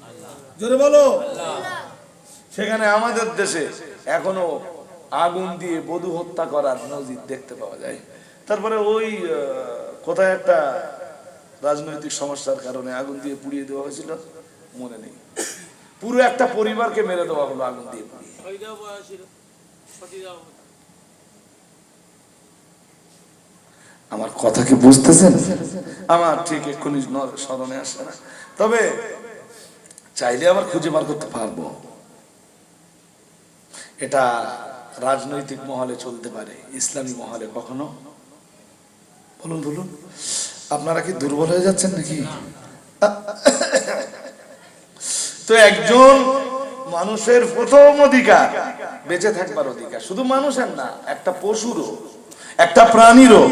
আল্লাহ। জোরে বলো আল্লাহ। সেখানে আমাদের দেশে এখনো আগুন দিয়ে বধূ হত্যা করার নজির দেখতে পাওয়া যায়। তারপরে ওই কোথায় একটা রাজনৈতিক সমস্যার কারণে আগুন দিয়ে পুড়িয়ে দেওয়া হয়েছিল, মনে নেই, পুরো একটা পরিবারকে মেরে দেওয়া হলো আগুন দিয়ে পুড়িয়ে। আমার কথা কি বুঝতেছেন? আমার ঠিক এক্ষুনি স্মরণে আসে না, তবে চাইলে আবার খুঁজে বার করতে পারবো। এটা রাজনৈতিক মহলে চলতে পারে, ইসলামী মহলে কখনো? বলুন আপনারা কি দুর্বল হয়ে যাচ্ছেন নাকি? তো একজন মানুষের প্রথম অধিকার বেঁচে থাকবার অধিকার, শুধু মানুষের না, একটা পশুরও, একটা প্রাণীরও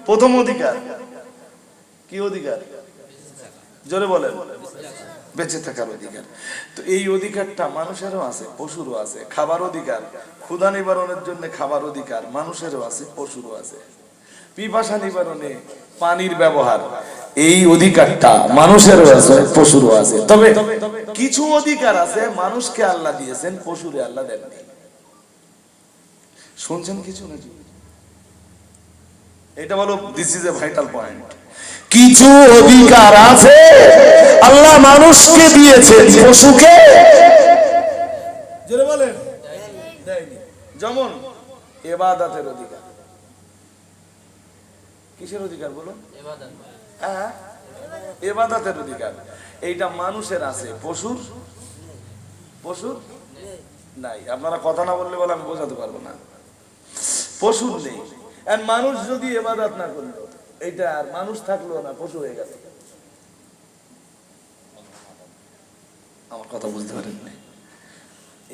প্রথম অধিকার কি? অধিকার জোরে বলেন। বেঁচে থাকার অধিকার। তো এই অধিকারটা মানুষেরও আছে, পশুরও আছে। খাবার অধিকার, ক্ষুধা নিবারণের জন্য খাবার অধিকার মানুষেরও আছে, পশুরও আছে। পিপাসা নিবারণে পানির ব্যবহার, এই অধিকারটা মানুষেরও আছে, পশুরও আছে। তবে কিছু অধিকার আছে মানুষকে আল্লাহ দিয়েছেন, পশুরে আল্লাহ দেননি। শুনছেন কিছু নাকি? এটা বলো, this is a vital point. কিছু অধিকার আছে আল্লাহ মানুষকে দিয়েছেন, পশুকে জোরে বলেন দেয়নি। যেমন ইবাদতের অধিকার। কিসের অধিকার বলুন? হ্যাঁ, ইবাদতের অধিকার। এইটা মানুষের আছে, পশুর নাই। আপনারা কথা না বললে বলে আমি বোঝাতে পারবো না। পশুর নেই। আর মানুষ যদি ইবাদত না করলো, এইটা আর মানুষ থাকলো না, পশু হয়ে গেল। আমার কথা বুঝতে পারেন?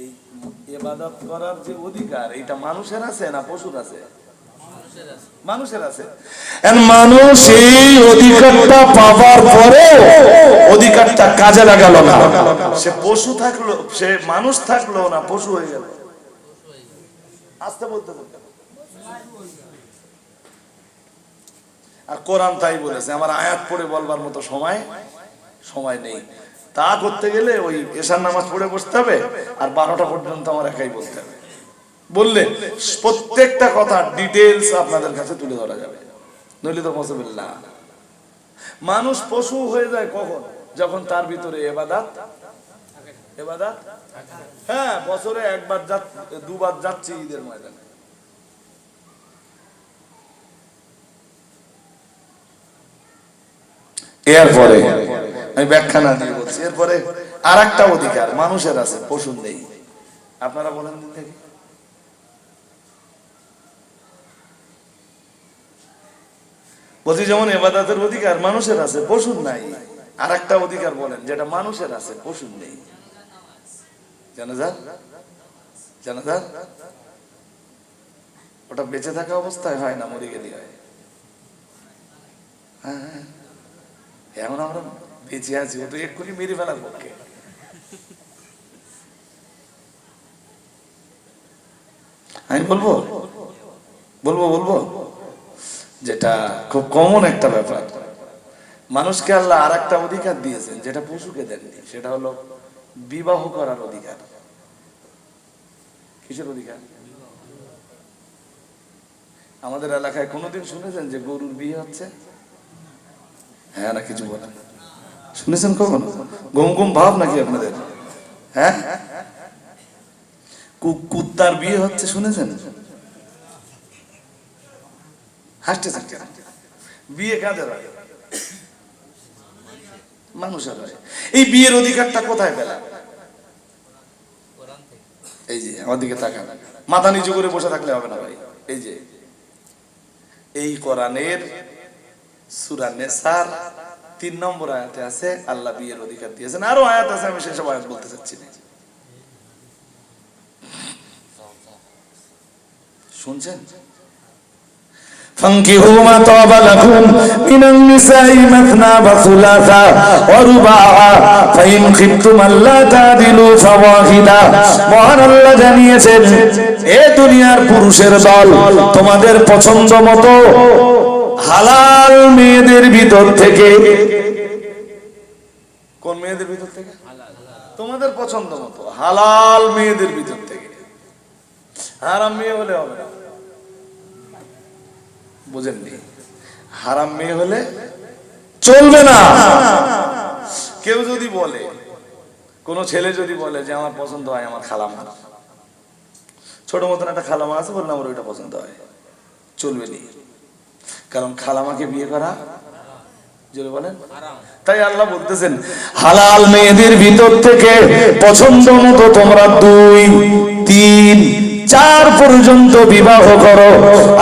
এই ইবাদত করার যে অধিকার, এটা মানুষের আছে না পশুর আছে? মানুষের আছে। মানুষ এই অধিকারটা পাওয়ার পরে অধিকারটা কাজে লাগালো না। সে পশু থাকলো, সে মানুষ থাকলো না, পশু হয়ে গেল। আসতে বলতে বলতে আর কোরআন তাই বলেছে। আমার আয়াত পড়ে বলবার মতো সময় নেই। তা করতে গেলে ওই এশার নামাজ পড়ে বসতে হবে, আর 12টা পর্যন্ত আমার একাই বলতে হবে। বললে প্রত্যেকটা কথা ডিটেইলস আপনাদের কাছে তুলে ধরা যাবে, নইলে তো পসিবল না। মানুষ পশু হয়ে যায় কখন? যখন তার ভিতরে ইবাদত, হ্যাঁ, বছরে একবার দুবার যাচ্ছে ঈদের ময়দানে। এরপরে আমি ব্যাখ্যা না দিয়ে বলছি, এরপরে আর একটা অধিকার মানুষের আছে, পশুর নেই। আপনারা বলেন দেখি। বলছি যেমন ইবাদতের অধিকার মানুষের আছে, পশুর নাই। আর একটা অধিকার বলেন যেটা মানুষের আছে, পশুর নেই। জানাজাত, জানাজাত ওটা বেঁচে থাকা অবস্থায় হয় না, মরে গেলে হয়। হ্যাঁ, এখন আমরা বেঁচে আছি, ও তো এক্ষুনি মেরে ফেলার পক্ষে। আমি বলবো বলবো বলবো যেটা খুব কমন একটা ব্যাপার, মানুষকে আল্লাহ আর একটা অধিকার দিয়েছেন যেটা পশুকে দেননি, সেটা হলো বিবাহ করার অধিকার। কিসের অধিকার? আমাদের এলাকায় কোনোদিন শুনেছেন যে গরুর বিয়ে হচ্ছে? হ্যাঁ না কিছু বলেন, শুনেছেন কখনো? গম গম ভাব নাকি আপনাদের? হ্যাঁ, কুত্তার বিয়ে হচ্ছে শুনেছেন? হাসতেছেন কেন? বিয়ে কাদের হয়? মানুষের হয়। এই বিয়ের অধিকারটা কোথায় পেলাম? এই যে আমার দিকে তাকান, মাথা নিচু করে বসে থাকলে হবে না ভাই। এই যে এই কোরআনের সূরা নিসার 3 নম্বর আয়াতে আছে আল্লাহ বিয়ের অধিকার দিয়েছেন। আরো আয়াত আছে, আমি সেসব আয়াত বলতে চাচ্ছি না। শুনছেন? فانكحوا ما طاب لكم من النساء مثنى وثلاثا ورباعا فإن خفتم ألا تعدلوا فواحدا। মহান আল্লাহ জানিয়েছেন, এ দুনিয়ার পুরুষের দল, তোমাদের পছন্দ মতো হালাল মেয়েদের ভিতর থেকে। কোন মেয়েদের ভিতর থেকে? তোমাদের পছন্দ মতো হালাল মেয়েদের ভিতর থেকে। হারাম মেয়ে হলে হবে না, বুঝেননি? হারাম মেয়ে হলে চলবে না। কেউ যদি বলে, কোন ছেলে যদি বলে যে আমার পছন্দ হয় আমার খালামা, ছোট মতন একটা খালামা আছে, বললাম আমার ওইটা পছন্দ হয়, চলবে না। কারণ খালামাকে বিয়ে করা জোরে বলেন। তাই আল্লাহ বলতেছেন হালাল মেয়েদের ভিতর থেকে পছন্দ মতো তোমরা 2, 3, 4 পর্যন্ত বিবাহ করো।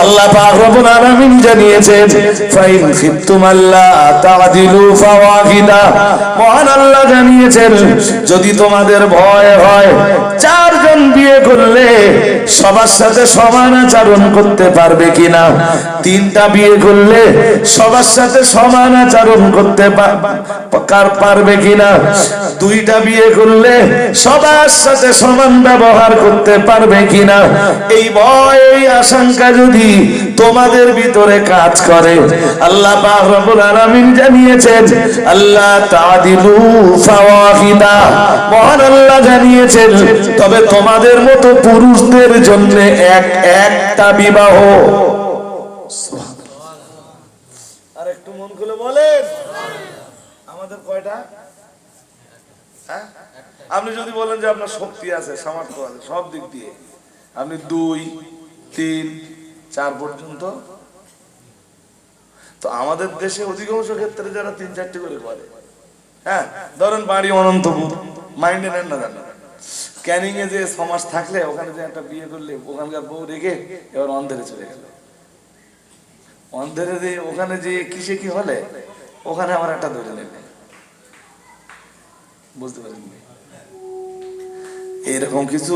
আল্লাহ পাক রব্বুল আলামিন জানিয়েছেন ফাইন খিফতুম আল্লাহ তা'দিলু ফাওয়াহিদা। মহান আল্লাহ জানিয়েছেন যদি তোমাদের ভয় হয় 4 জন বিয়ে করলে সবার সাথে সমান আচরণ করতে পারবে কিনা, 3টা বিয়ে করলে সবার সাথে সমান আচরণ করতে পারবে কিনা, 2টা বিয়ে করলে সবার সাথে সমান ব্যবহার করতে পারবে কিনা, এই ভয় এই আশঙ্কা যদি তোমাদের ভিতরে কাজ করে, আল্লাহ পাক রব্বুল আলামিন জানিয়েছেন আল্লাহ তা'দিলু ফাওয়াহিদা। মহান আল্লাহ জানিয়েছেন তবে তোমাদের মতো পুরুষদের জন্য একটা বিবাহ। আর একটু মন খুলে বলেন আমাদের কয়টা? হ্যাঁ, আপনি যদি বলেন যে আপনার শক্তি আছে, সামর্থ্য আছে সব দিক দিয়ে, আপনি 2, 3, 4 পর্যন্ত। তো আমাদের দেশে অধিকাংশ ক্ষেত্রে যারা 3-4টি করে করে, হ্যাঁ ধরেন বাড়ি অনন্তপুর, মাইন্ডে নেন না, জানেন ক্যানিং এ যে 6 মাস থাকলে ওখানে যে একটা বিয়ে করলে ওখানকার বউ রেখে এবার অন্ধেরে চলে গেল, অন্ধেরে ওখানে যে কিসে কি হলে ওখানে আমার একটা ধরে নেবে, বুঝতে পারেন? এরকম কিছু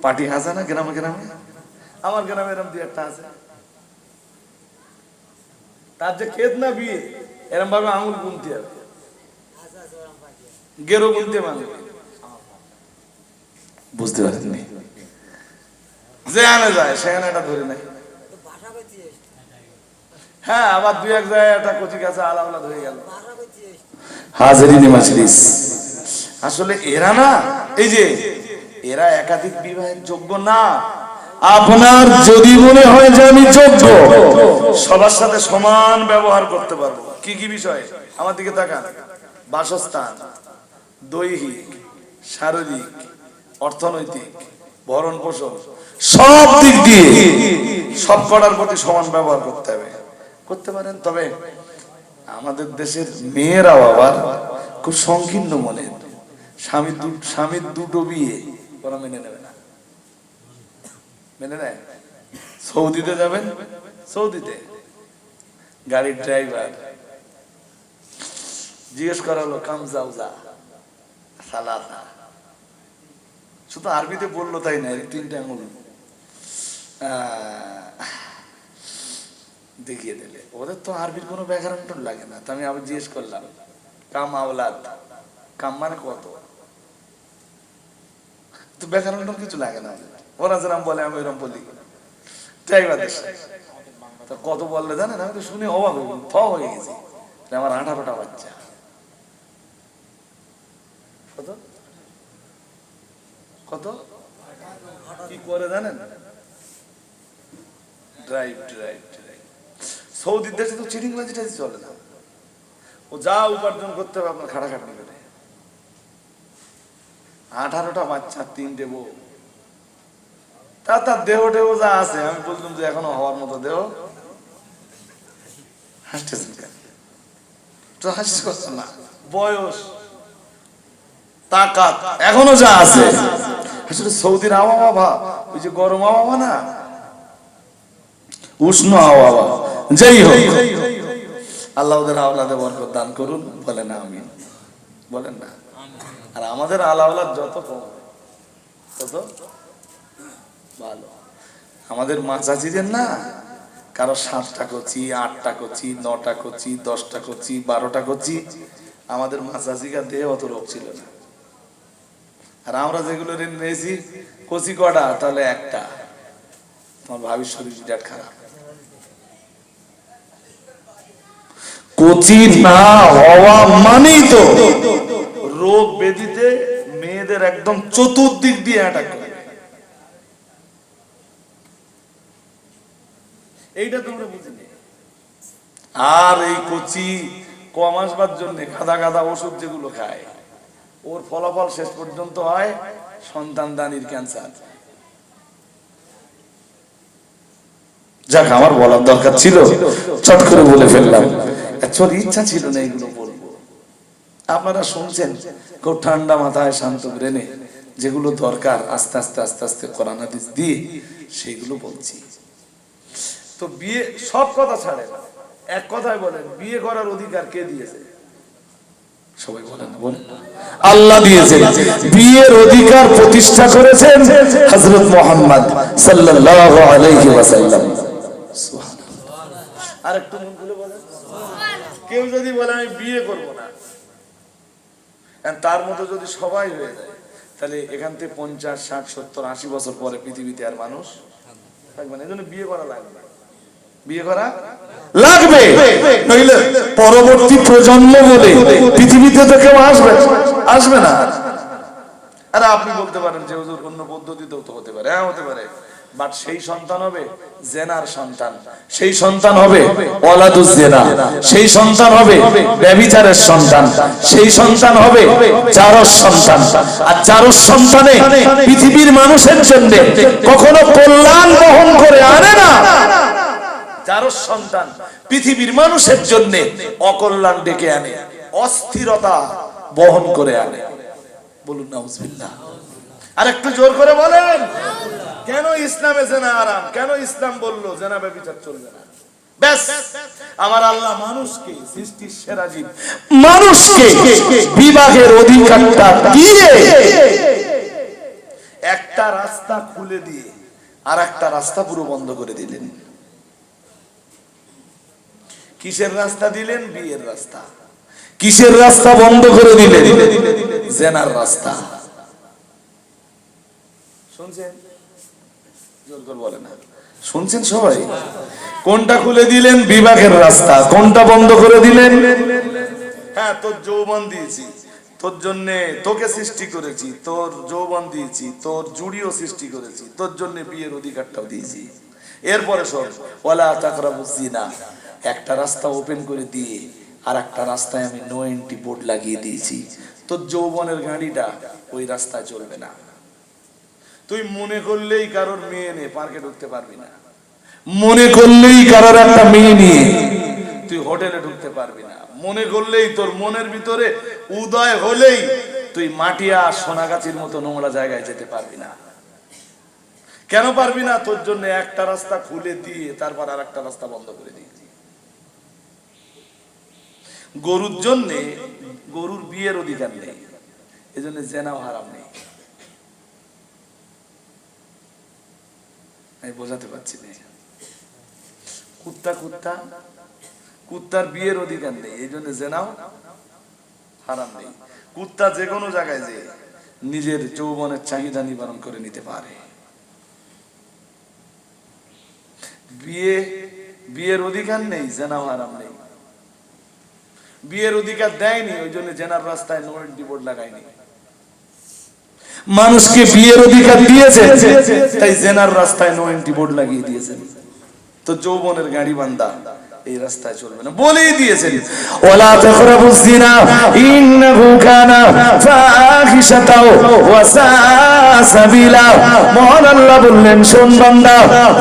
পার্টি আছে না গ্রামে গ্রামে? আমার গ্রামে এরকম 2-1টা আছে, তার যে খেত না বিয়ে এরকম ভাবে আঙুল গুনতে হবে, গেরো গুনতে মানে, বুঝতে পারেননি? যে আনে যায় সেখানে একটা ধরে নাই। হ্যাঁ, আবার 2-1 জায়গায় একটা কচি গাছে আলাউলা ধরে গেল। হাজিরিন মাজলিস, আসলে এরা না, এই যে এরা একাধিক বিবাহের যোগ্য না। আপনার যদি মনে হয় যে আমি যোগ্য, সবার সাথে সমান ব্যবহার করতে পারবো, কি কি বিষয়? আমার দিকে তাকান। বাসস্থান, দৈহিক, শারীরিক, অর্থনৈতিক, ভরণ পোষণ, সব দিক দিয়ে সব করার প্রতি সমান ব্যবহার করতে হবে। করতে পারেন, তবে আমাদের দেশের মেয়েরাও আবার খুব সংকীর্ণ মনের, স্বামীর দুটো বিয়ে ওরা মেনে নেবে না, মেনে নেয়। সৌদিতে যাবেন, সৌদিতে গাড়ির ড্রাইভার জিজ্ঞেস করা হলো কাম জাউজা সালাসা, শুধু আরবিতে বললো তাই না, তিনটা আঙুল দেখিয়ে দিলে। ওদের তো আরবির কোনো ব্যাকরণ লাগে না। তো আমি আবার জিজ্ঞেস করলাম কাম আওলাদ, কাম মানে কত, তো ব্যাকরণ কিছু লাগে না। ওরা যেরকম বলে আমি ওরকম বলি। ড্রাইভারদের তো কত বললে জানেন, আমি তো শুনে অবাক হয়ে গেছি। আমার 18টা বাচ্চা। কত কত কি করে জানেন? Drive drive drive. সৌদি দেশে তো চিটিং বাজিটা চলে না। ও যা উপার্জন করতে হবে আপনার খাটাখাটনি করে। 18টা বাচ্চা, 3টে বউ, তার দেহ টেহ যা আছে। আমি বললাম যে এখনো হওয়ার মতো দেহ। হাসতেছেন কেন? তো হাসিস করছেন না, বয়স তাকাত এখনো যা আছে। আসলে সৌদির আবহাওয়া ওই যে গরম আবহাওয়া না, উষ্ণ আবহাওয়া। যাই হোক, আল্লাহ ওদের আওলাদে বরকত দান করুন, বলেন আমিন, বলেন না। আর আমাদের আলাওলাদ যত কম তত ভালো। আমাদের মা চাচিদের না কারো 7টা কচি, 8টা কচি, 9টা কচি, 10টা কচি, 12টা কচি। আমাদের মা চাচিকার দেহে অত রোগ ছিল না। আর আমরা যেগুলো নিয়েছি কচি কটা, তাহলে একটা। তোমার ভাবির শরীর বিরাট খারাপ। কচি না হওয়া মানেই তো রোগ ব্যাধিতে মেয়েদের একদম চতুর্দিক দিয়ে অ্যাটাক করে। এইটা তোমরা বুঝিনি। আর এই কচি কম আসবার জন্য গাদা গাদা ওষুধ যেগুলো খায়, ওর ফলাফল শেষ পর্যন্ত হয় সন্তানদানির ক্যান্সার। যাক, আমার বলার দরকার ছিল, চট করে বলে ফেললাম। অ্যাকচুয়ালি ইচ্ছা ছিল না এগুলো বলবো। আপনারা শুনছেন খুব ঠান্ডা মাথায়, শান্ত ব্রেনে, যেগুলো দরকার আস্তে আস্তে আস্তে আস্তে কোরআন হাদিস দিয়ে সেগুলো বলছি। তো বিয়ে সব কথা ছাড়েন, এক কথায় বলেন বিয়ে করার অধিকার কে দিয়েছে? সবাই বলেন, বলেন। আল্লাহ দিয়েছেন। বিয়ের অধিকার প্রতিষ্ঠা করেছেন হযরত মুহাম্মদ সাল্লাল্লাহু আলাইহি ওয়াসাল্লাম। সুবহানাল্লাহ। আর একটু মন খুলে বলেন। কেউ যদি বলে আমি বিয়ে করব না, তার মতো যদি সবাই হয়ে যায়, তাহলে এখান থেকে 50, 60, 70, 80 বছর পরে পৃথিবীতে আর মানুষ থাকবে না। এজন্য বিয়ে করা লাগবে, বিয়ে করা লাগবে, নইলে পরবর্তী প্রজন্ম বলে পৃথিবীতে তো কেউ আসবে না। আরে আপনি বলতে পারেন যে হুজুর অন্য পদ্ধতিতেও তো হতে পারে। হ্যাঁ, হতে পারে, বাট সেই সন্তান হবে জেনার সন্তান, সেই সন্তান হবে ওয়ালাদুজ জিনা, সেই সন্তান হবে ব্যভিচারের সন্তান, সেই সন্তান হবে জারজ সন্তান। আর জারজ সন্তানে পৃথিবীর মানুষের জন্য কখনো কল্যাণ বহন করে আনে না। জারজ সন্তান পৃথিবীর মানুষের জন্য অকল্যাণ ডেকে আনে, অস্থিরতা বহন করে আনে। বলুন নাউজুবিল্লাহ। আর একটু জোর করে বলেন, কেন ইসলামে জেনা হারাম? কেন ইসলাম বলল জেনা ব্যভিচার চলবে না? ব্যাস, আমার আল্লাহ মানুষকে, সৃষ্টির সেরা জীব মানুষকে বিবাহের অধিকারটা দিয়ে একটা রাস্তা খুলে দিয়ে আর একটা রাস্তা পুরো বন্ধ করে দিলেন। কিসের রাস্তা দিলেন? বিয়ের রাস্তা। কিসের রাস্তা বন্ধ করে দিলেন? জেনার রাস্তা। শুনছেন? জোর করে বলেন না, শুনছেন সবাই? কোনটা খুলে দিলেন? বিবাহের রাস্তা। কোনটা বন্ধ করে দিলেন? হ্যাঁ, তোর যৌবন দিয়েছি, তোর জন্য তোকে সৃষ্টি করেছি, তোর যৌবন দিয়েছি, তোর জুড়িও সৃষ্টি করেছি, তোর জন্য বিয়ের অধিকারটাও দিয়েছি। এরপরে সব ওয়ালা তাকরাবুজ জিনা, একটা রাস্তা ওপেন করে দিয়ে আর একটা রাস্তায় আমি নো এন্ট্রি বোর্ড লাগিয়ে দিয়েছি। তোর যৌবনের গাড়িটা ওই রাস্তায় চলবে না। তুই মনে করলেই কারোর মেয়ে নিয়ে পার্কে ঢুকতে পারবি না, মনে করলেই কারোর একটা মেয়ে নিয়ে তুই হোটেলে ঢুকতে পারবি না, মনে করলেই তোর মনের ভিতরে উদয় হলেই তুই মাটিয়া সোনাগাছির মতো নোংরা জায়গায় যেতে পারবি না। কেন পারবি না? তোর জন্য একটা রাস্তা খুলে দিয়ে তারপর আর একটা রাস্তা বন্ধ করে দিয়েছি। গরুর জন্য গরুর বিয়ের অধিকার নেই, এজন্য জেনাও হারাম নেই। আমি বোঝাতে পারছি না। কুত্তার বিয়ের অধিকার নেই, এই জন্য জেনাও হারাম নেই। কুত্তা যে কোনো জায়গায় যে নিজের যৌবনের চাহিদা নিবারণ করে নিতে পারে। বিয়ের অধিকার নেই, জেনাও হারাম নেই। বিয়ের অধিকার দেয়নি, ওই জন্য জেনার রাস্তায় নো এন্ট্রি বোর্ড লাগায়নি। মানুষকে বিয়ের অধিকার দিয়েছে, তাই জেনার রাস্তায় নো এন্ট্রি বোর্ড লাগিয়ে দিয়েছেন। তো যৌবনের গাড়ি বান্দা এই রাস্তায় চলবে না, বলেই দিয়েছেন ওয়ালা তাকরাবুজ জিনা ইন্নাহু কানা ফাহিশাতাও ওয়া সাবিলা। মহান আল্লাহ বললেন, শোন বান্দা,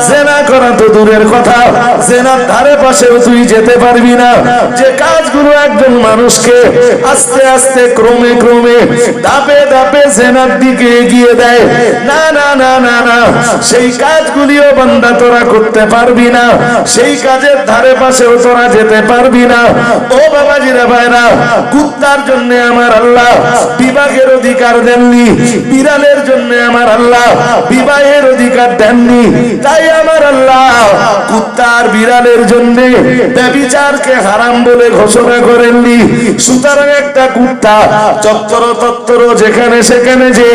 জিনা করা তো দূরের কথা, জিনার ধারে পাশেও তুই যেতে পারবি না। যে কাজগুলো একজন মানুষকে আস্তে আস্তে ক্রমে ক্রমে ধাপে ধাপে জিনার দিকে এগিয়ে দেয়, না না না না না, সেই কাজগুলিও বান্দা তোরা করতে পারবি না, সেই কাজের ধারে পাশেও তোরা যেতে পারবি না। ও বাবাজিরা ভাইরা, কুত্তার জন্য আমার আল্লাহ বিবাহের অধিকার দেননি, বিড়ালের জন্য আমার আল্লাহ বিবাহের অধিকার দেননি। তাই আমার আল্লাহ কুত্তার বিড়ালের জন্য ব্যভিচারকে হারাম বলে ঘোষণা করেননি। সুতরাং একটা কুত্তা চত্বর তত্তর যেখানে সেখানে যে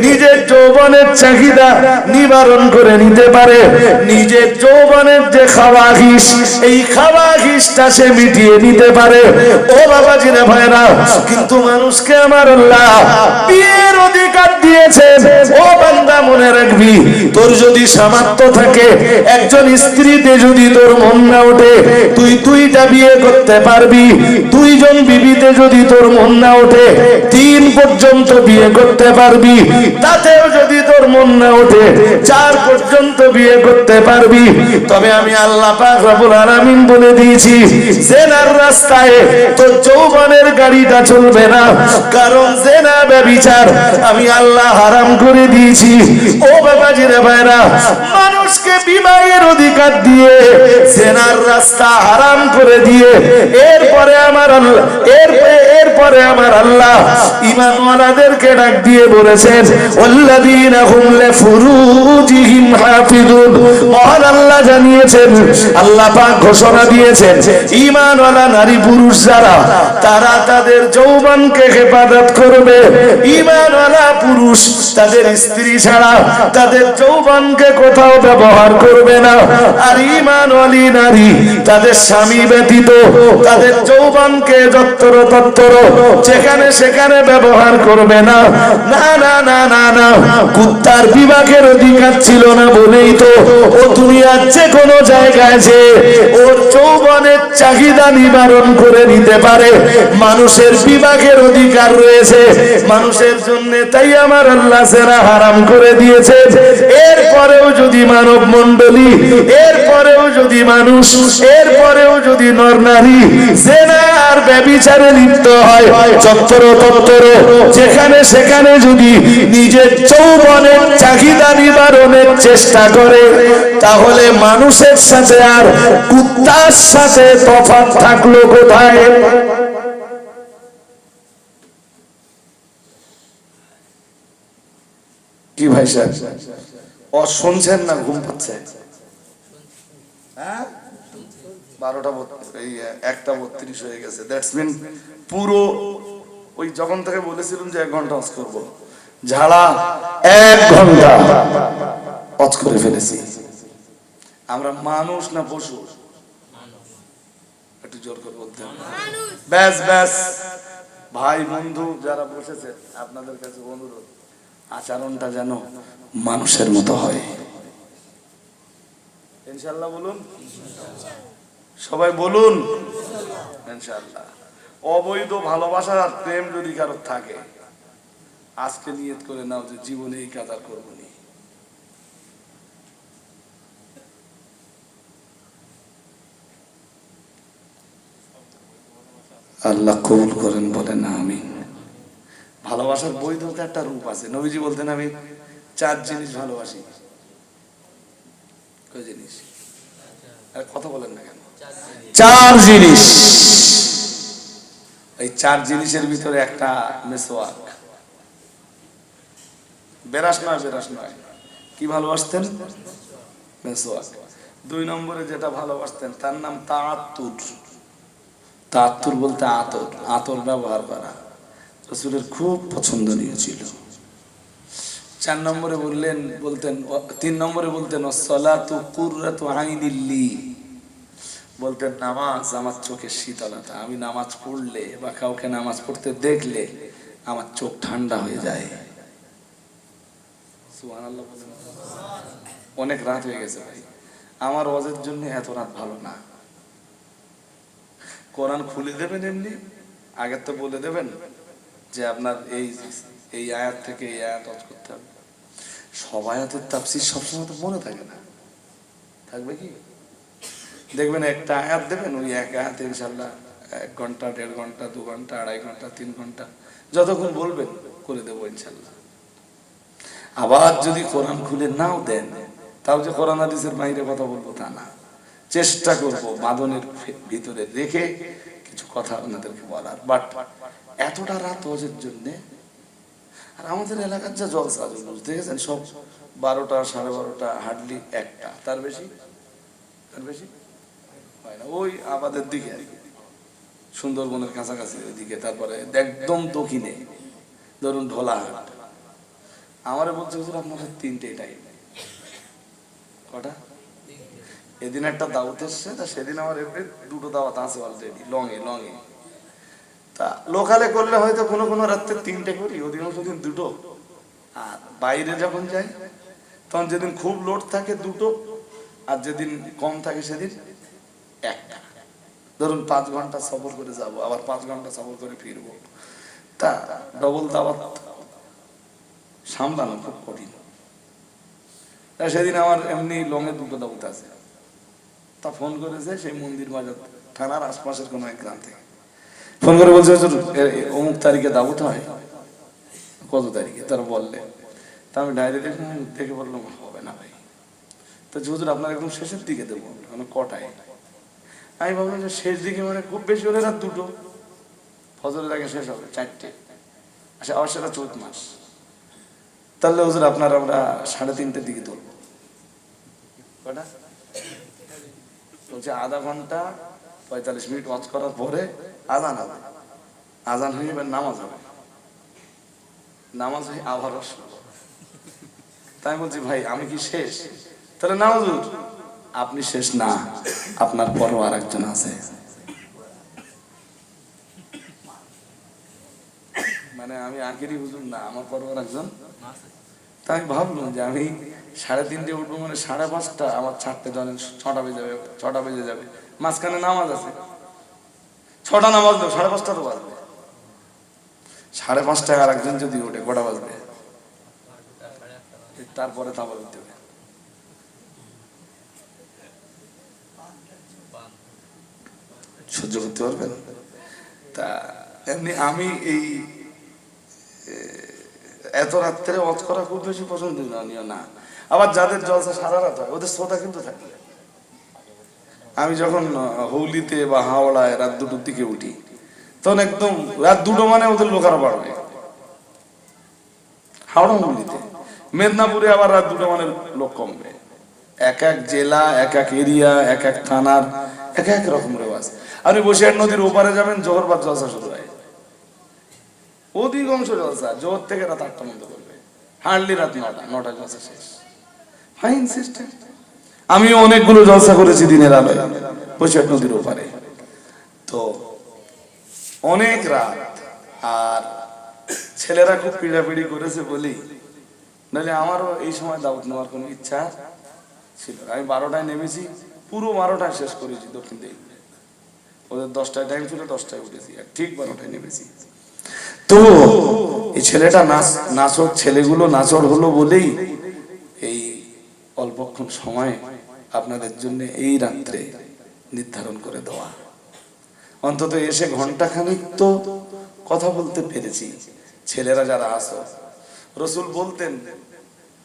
নিজের যৌবনের চাহিদা নিবারণ করে নিতে পারে, নিজের যৌবনের যে খাওয়া ঘিস, এই খাওয়া ঘিসটা সে মিটিয়ে নিতে পারে। ও বাবাজিরা ভাইরা, কিন্তু মানুষকে আমার আল্লাহ বিয়ের অধিকার দিয়েছেন। ও বান্দা মনে রাখবি, তোর যদি সামর্থ্য থাকে, একজন স্ত্রীতে যদি তোর মন না ওঠে, তুই দুইটা বিয়ে করতে পারবি। দুইজন বিবিতে যদি তোর মন না ওঠে, 3 পর্যন্ত বিয়ে করতে পারবি। তাতেও যদি তোর মন না ওঠে, 4 পর্যন্ত বিয়ে করতে পারবি। তবে আমি আল্লাহ পাক রব্বুল আলামিন বলে দিয়েছি, জেনার রাস্তায় তোর যৌবনের গাড়িটা চলবে না, কারণ জেনা ব্যভিচার আমি আল্লাহ হারাম করে দিয়েছি। ও বাবাজিরা ভাইরা, মানুষকে বিবাহের অধিকার দিয়ে জেনার রাস্তা হারাম করে দিয়ে এরপরে আমার আল্লাহ ঈমানওয়ালাদেরকে ডাক দিয়ে বলেছেন, ওয়াল্লাযীনা হুম লিফুরুজিহিম হাফিজুন। মহান আল্লাহ জানিয়েছেন, আল্লাহ পাক ঘোষণা দিয়েছেন, ঈমানওয়ালা নারী পুরুষ যারা, তারা তাদের যৌবনকে হেফাজত করবে। ঈমানওয়ালা পুরুষ তাদের স্ত্রী ছাড়া তাদের যৌবনকে কোথাও ব্যবহার করবে না। আর ঈমানওয়ালী নারী তাদের স্বামী ব্যতীত তাদের যৌবনকে যত্র তত্র যেখানে সেখানে ব্যবহার করবে না। না না না না না, কুত্তার বিবাহের অধিকার ছিল না বলেই তো ও দুনিয়ার যে কোনো জায়গায় যে ওর যৌবনের চাহিদা নিবারণ করে নিতে পারে। মানুষের বিবাহের অধিকার রয়েছে মানুষের জন্য, তাই আমার আল্লাহ জেনা হারাম করে দিয়েছে। এরপরেও যদি মানব মণ্ডলী, এরপরেও যদি মানুষ, এরপরেও যদি নর নারী জেনা আর ব্যভিচারে লিপ্ত হয়, চত্বর তত্তর যেখানে সেখানে যদি নিজের যৌবনের চাহিদা নিবারণের চেষ্টা করে, তাহলে মানুষের সাথে আর কুত্তার সাথে তফাৎ থাকলো কোথায়? কি ভাই সাহেব, ও শুনছেন না ঘুম পাচ্ছে? হ্যাঁ, 1:32 হয়ে গেছে। দ্যাটস মিন পুরো ওই যখন থেকে বলেছিলাম যে 1 ঘন্টা অজ করবো, ঝাড়া 1 ঘন্টা অজ করে ফেলেছি। আমরা মানুষ না পশু? একটু জোর করে বলতে হবে। ব্যাস ব্যাস ভাই বন্ধু যারা বসেছে, আপনাদের কাছে অনুরোধ, আচরণটা যেন মানুষের মতো হয়। ইনশাআল্লাহ বলুন, সবাই বলুন ইনশাআল্লাহ। অবৈধ ভালোবাসা আর প্রেম যদি কারো থাকে, আজকে নিয়ত করে নাও যে জীবনে এই কাজ আর করবো না। আল্লাহ কবুল করেন, বলেন আমিন। ভালোবাসার বৈধতা একটা রূপ আছে। নবীজি বলতেন আমি 4 জিনিস ভালোবাসি। কয় জিনিস? আর কথা বলেন না কেন? 4 জিনিস। এই 4 জিনিসের ভিতরে একটা মেসওয়াক। বেরাস নয়। কি ভালোবাসতেন? মেসওয়াক। 2 নম্বরে যেটা ভালোবাসতেন তার নাম তাআত্তুর। তাআত্তুর বলতে আতর ব্যবহার করা রাসূলের খুব পছন্দনীয় ছিল। 4 নম্বরে বলতেন 3 নম্বরে বলতেন আসসালাতু কুররাতু আইনিল লি। বলতেন নামাজ আমার চোখের শীতলতা। আমি নামাজ পড়লে বা কাউকে নামাজ পড়তে দেখলে আমার চোখ ঠান্ডা হয়ে যায়। সুবহানাল্লাহ বলেন। অনেক রাত হয়ে গেছে ভাই, আমার ওয়াজের জন্য এত রাত ভালো না। কোরআন খুলে দেবেন এমনি, আগে তো বলে দেবেন যে আপনার এই আয়াত থেকে এই আয়াত ওয়াজ করতে হবে। সব আয়াতের তাফসীর সবসময় তো মনে থাকে না, থাকবে কি? দেখবেন একটা আয়াত দেবেন, ওই এক আয়াতে ইনশাল্লাহ 1 ঘন্টা 1.5 ঘন্টা 2 ঘন্টা 2.5 ঘন্টা 3 ঘন্টা যতক্ষণ বলবেন করে দেবো ইনশাল্লাহ। আবার যদি কোরআন খুলে নাও দেন, তাও যে কোরআন হাদিসের বাইরে কথা বলবো তা না, চেষ্টা করব বাঁধনের ভিতরে রেখে কিছু কথা আপনাদেরকে বলার। বাট এতটা রাত ওয়াজের জন্যে, আর আমাদের এলাকার যা জলসা জুলুস দেখেছেন, সব 12টা 12:30 হার্ডলি 1টা, তার বেশি হয় না। ওই আমাদের দিকে সুন্দরবনের কাছাকাছি ওইদিকে, তারপরে একদম দক্ষিণে ধরুন ঢোলাহাট। আমারে বলছে হুজুর আপনাদের 3টে টাইম। কটা? এদিন একটা দাওয়াত এসছে, তা সেদিন আমার এমনি 2টো দাওয়াত আছে অলরেডি লঙে। তা লোকালে করলে হয়তো কোনো রাত্রে 3টে করি, অধিকাংশ দিন 2টো। আর বাইরে যখন যাই তখন যেদিন খুব লোড থাকে 2টো, আর যেদিন কম থাকে সেদিন 1টা। ধরুন 5 ঘন্টা সফর করে যাব, আবার 5 ঘন্টা সফর করে ফিরবো। তা ডবল দাওয়াত সামলানো খুব কঠিন। তা সেদিন আমার এমনি লঙে 2টো দাওয়াত আছে। তা ফোন করেছে সেই মন্দির বাজার থানার আশপাশের কোনো এক গ্রাম থেকে, ফোন করে বলছে অমুক তারিখে দাওয়াত হয়। কত তারিখে? তারা বললে। তা আমি ডায়েরি দেখে বললাম হবে না ভাই। তা হুজুর আপনার একদম শেষের দিকে দেবো। মানে কটায়? আমি ভাবলাম যে শেষ দিকে মানে খুব বেশি হলে রাত 2টো, ফজরের আগে শেষ হবে 4টে। আচ্ছা আবার সেটা চৈত মাস, তাহলে হুজুর আপনার আমরা 3:30টার দিকে ধরবো। কটা? বলছে আধা ঘন্টা 45 মিনিট ওয়াজ করার পরে আজান হবে, আজান হয়ে এবার নামাজ হবে, নামাজ হয়ে আবার শুরু। তাই বলছি ভাই আমি কি শেষ? তাহলে না হুজুর আপনি শেষ না, আপনার পরও আর একজন আছে। মানে আমি আখেরি হুজুর না, আমার পরও আর একজন। তাই আমি ভাবলাম যে আমি 3:30 উঠবো, মানে 5:30 আমার ছাড়তে ধরেন 6টা বেজে যাবে, মাঝখানে নামাজ আছে। 6টা নামাজ দেবো, 5:30 তো বাজবে। 5:30টায় আর একজন যদি ওঠে কটা বাজবে? তারপরে তা বলতে হবে সহ্য করতে পারবেন? তা এমনি আমি এই এত রাত্রে ওয়াজ করা খুব বেশি পছন্দনীয় না। আবার যাদের জলসা সারা রাত হয় ওদের শ্রোতা কিন্তু থাকে। আমি যখন হুগলিতে বা হাওড়ায় রাত 2টোর দিকে উঠি, তখন একদম রাত 2টো মানে ওদের লোকারা বাড়বে। হাওড়া হুগলিতে, মেদিনীপুরে আবার রাত 2টো মানে লোক কমবে। এক এক জেলা, এক এক এরিয়া, এক এক থানার এক এক রকম রেওয়াজ। আপনি বসিরহাট নদীর ওপারে যাবেন, জোহর বাদ জলসা শুরু হয়। অধিকাংশ জলসা জোহর থেকে রাত 8টা পর্যন্ত করবে, হার্ডলি রাত 9টা জলসা শেষ। Fine system. আমিও অনেকগুলো জলসা করেছি দিনের আলোয় বসিরহাট নদীর ওপারে, তো অনেক রাত। আর ছেলেরা খুব পিড়াপিড়ি করেছে বলি, নাহলে আমারও এই সময় দাওয়াত নেওয়ার কোনো ইচ্ছা ছিল। আমি 12টায় নেমেছি, পুরো 12টায় শেষ করেছি দক্ষিণ দিকে। ওদের 10টায় টাইম ছিল, 10টায় উঠেছি, আর ঠিক 12টায় নেমেছি। তো এই ছেলেটা নাচর, ছেলেগুলো নাচর হলো বলেই এই অল্পক্ষণ সময় আপনাদের জন্য এই রাত্রে নির্ধারণ করে দেওয়া। অন্তত এসে ঘন্টা খানিক তো কথা বলতে পেরেছি। ছেলেরা যারা আসো, রসুল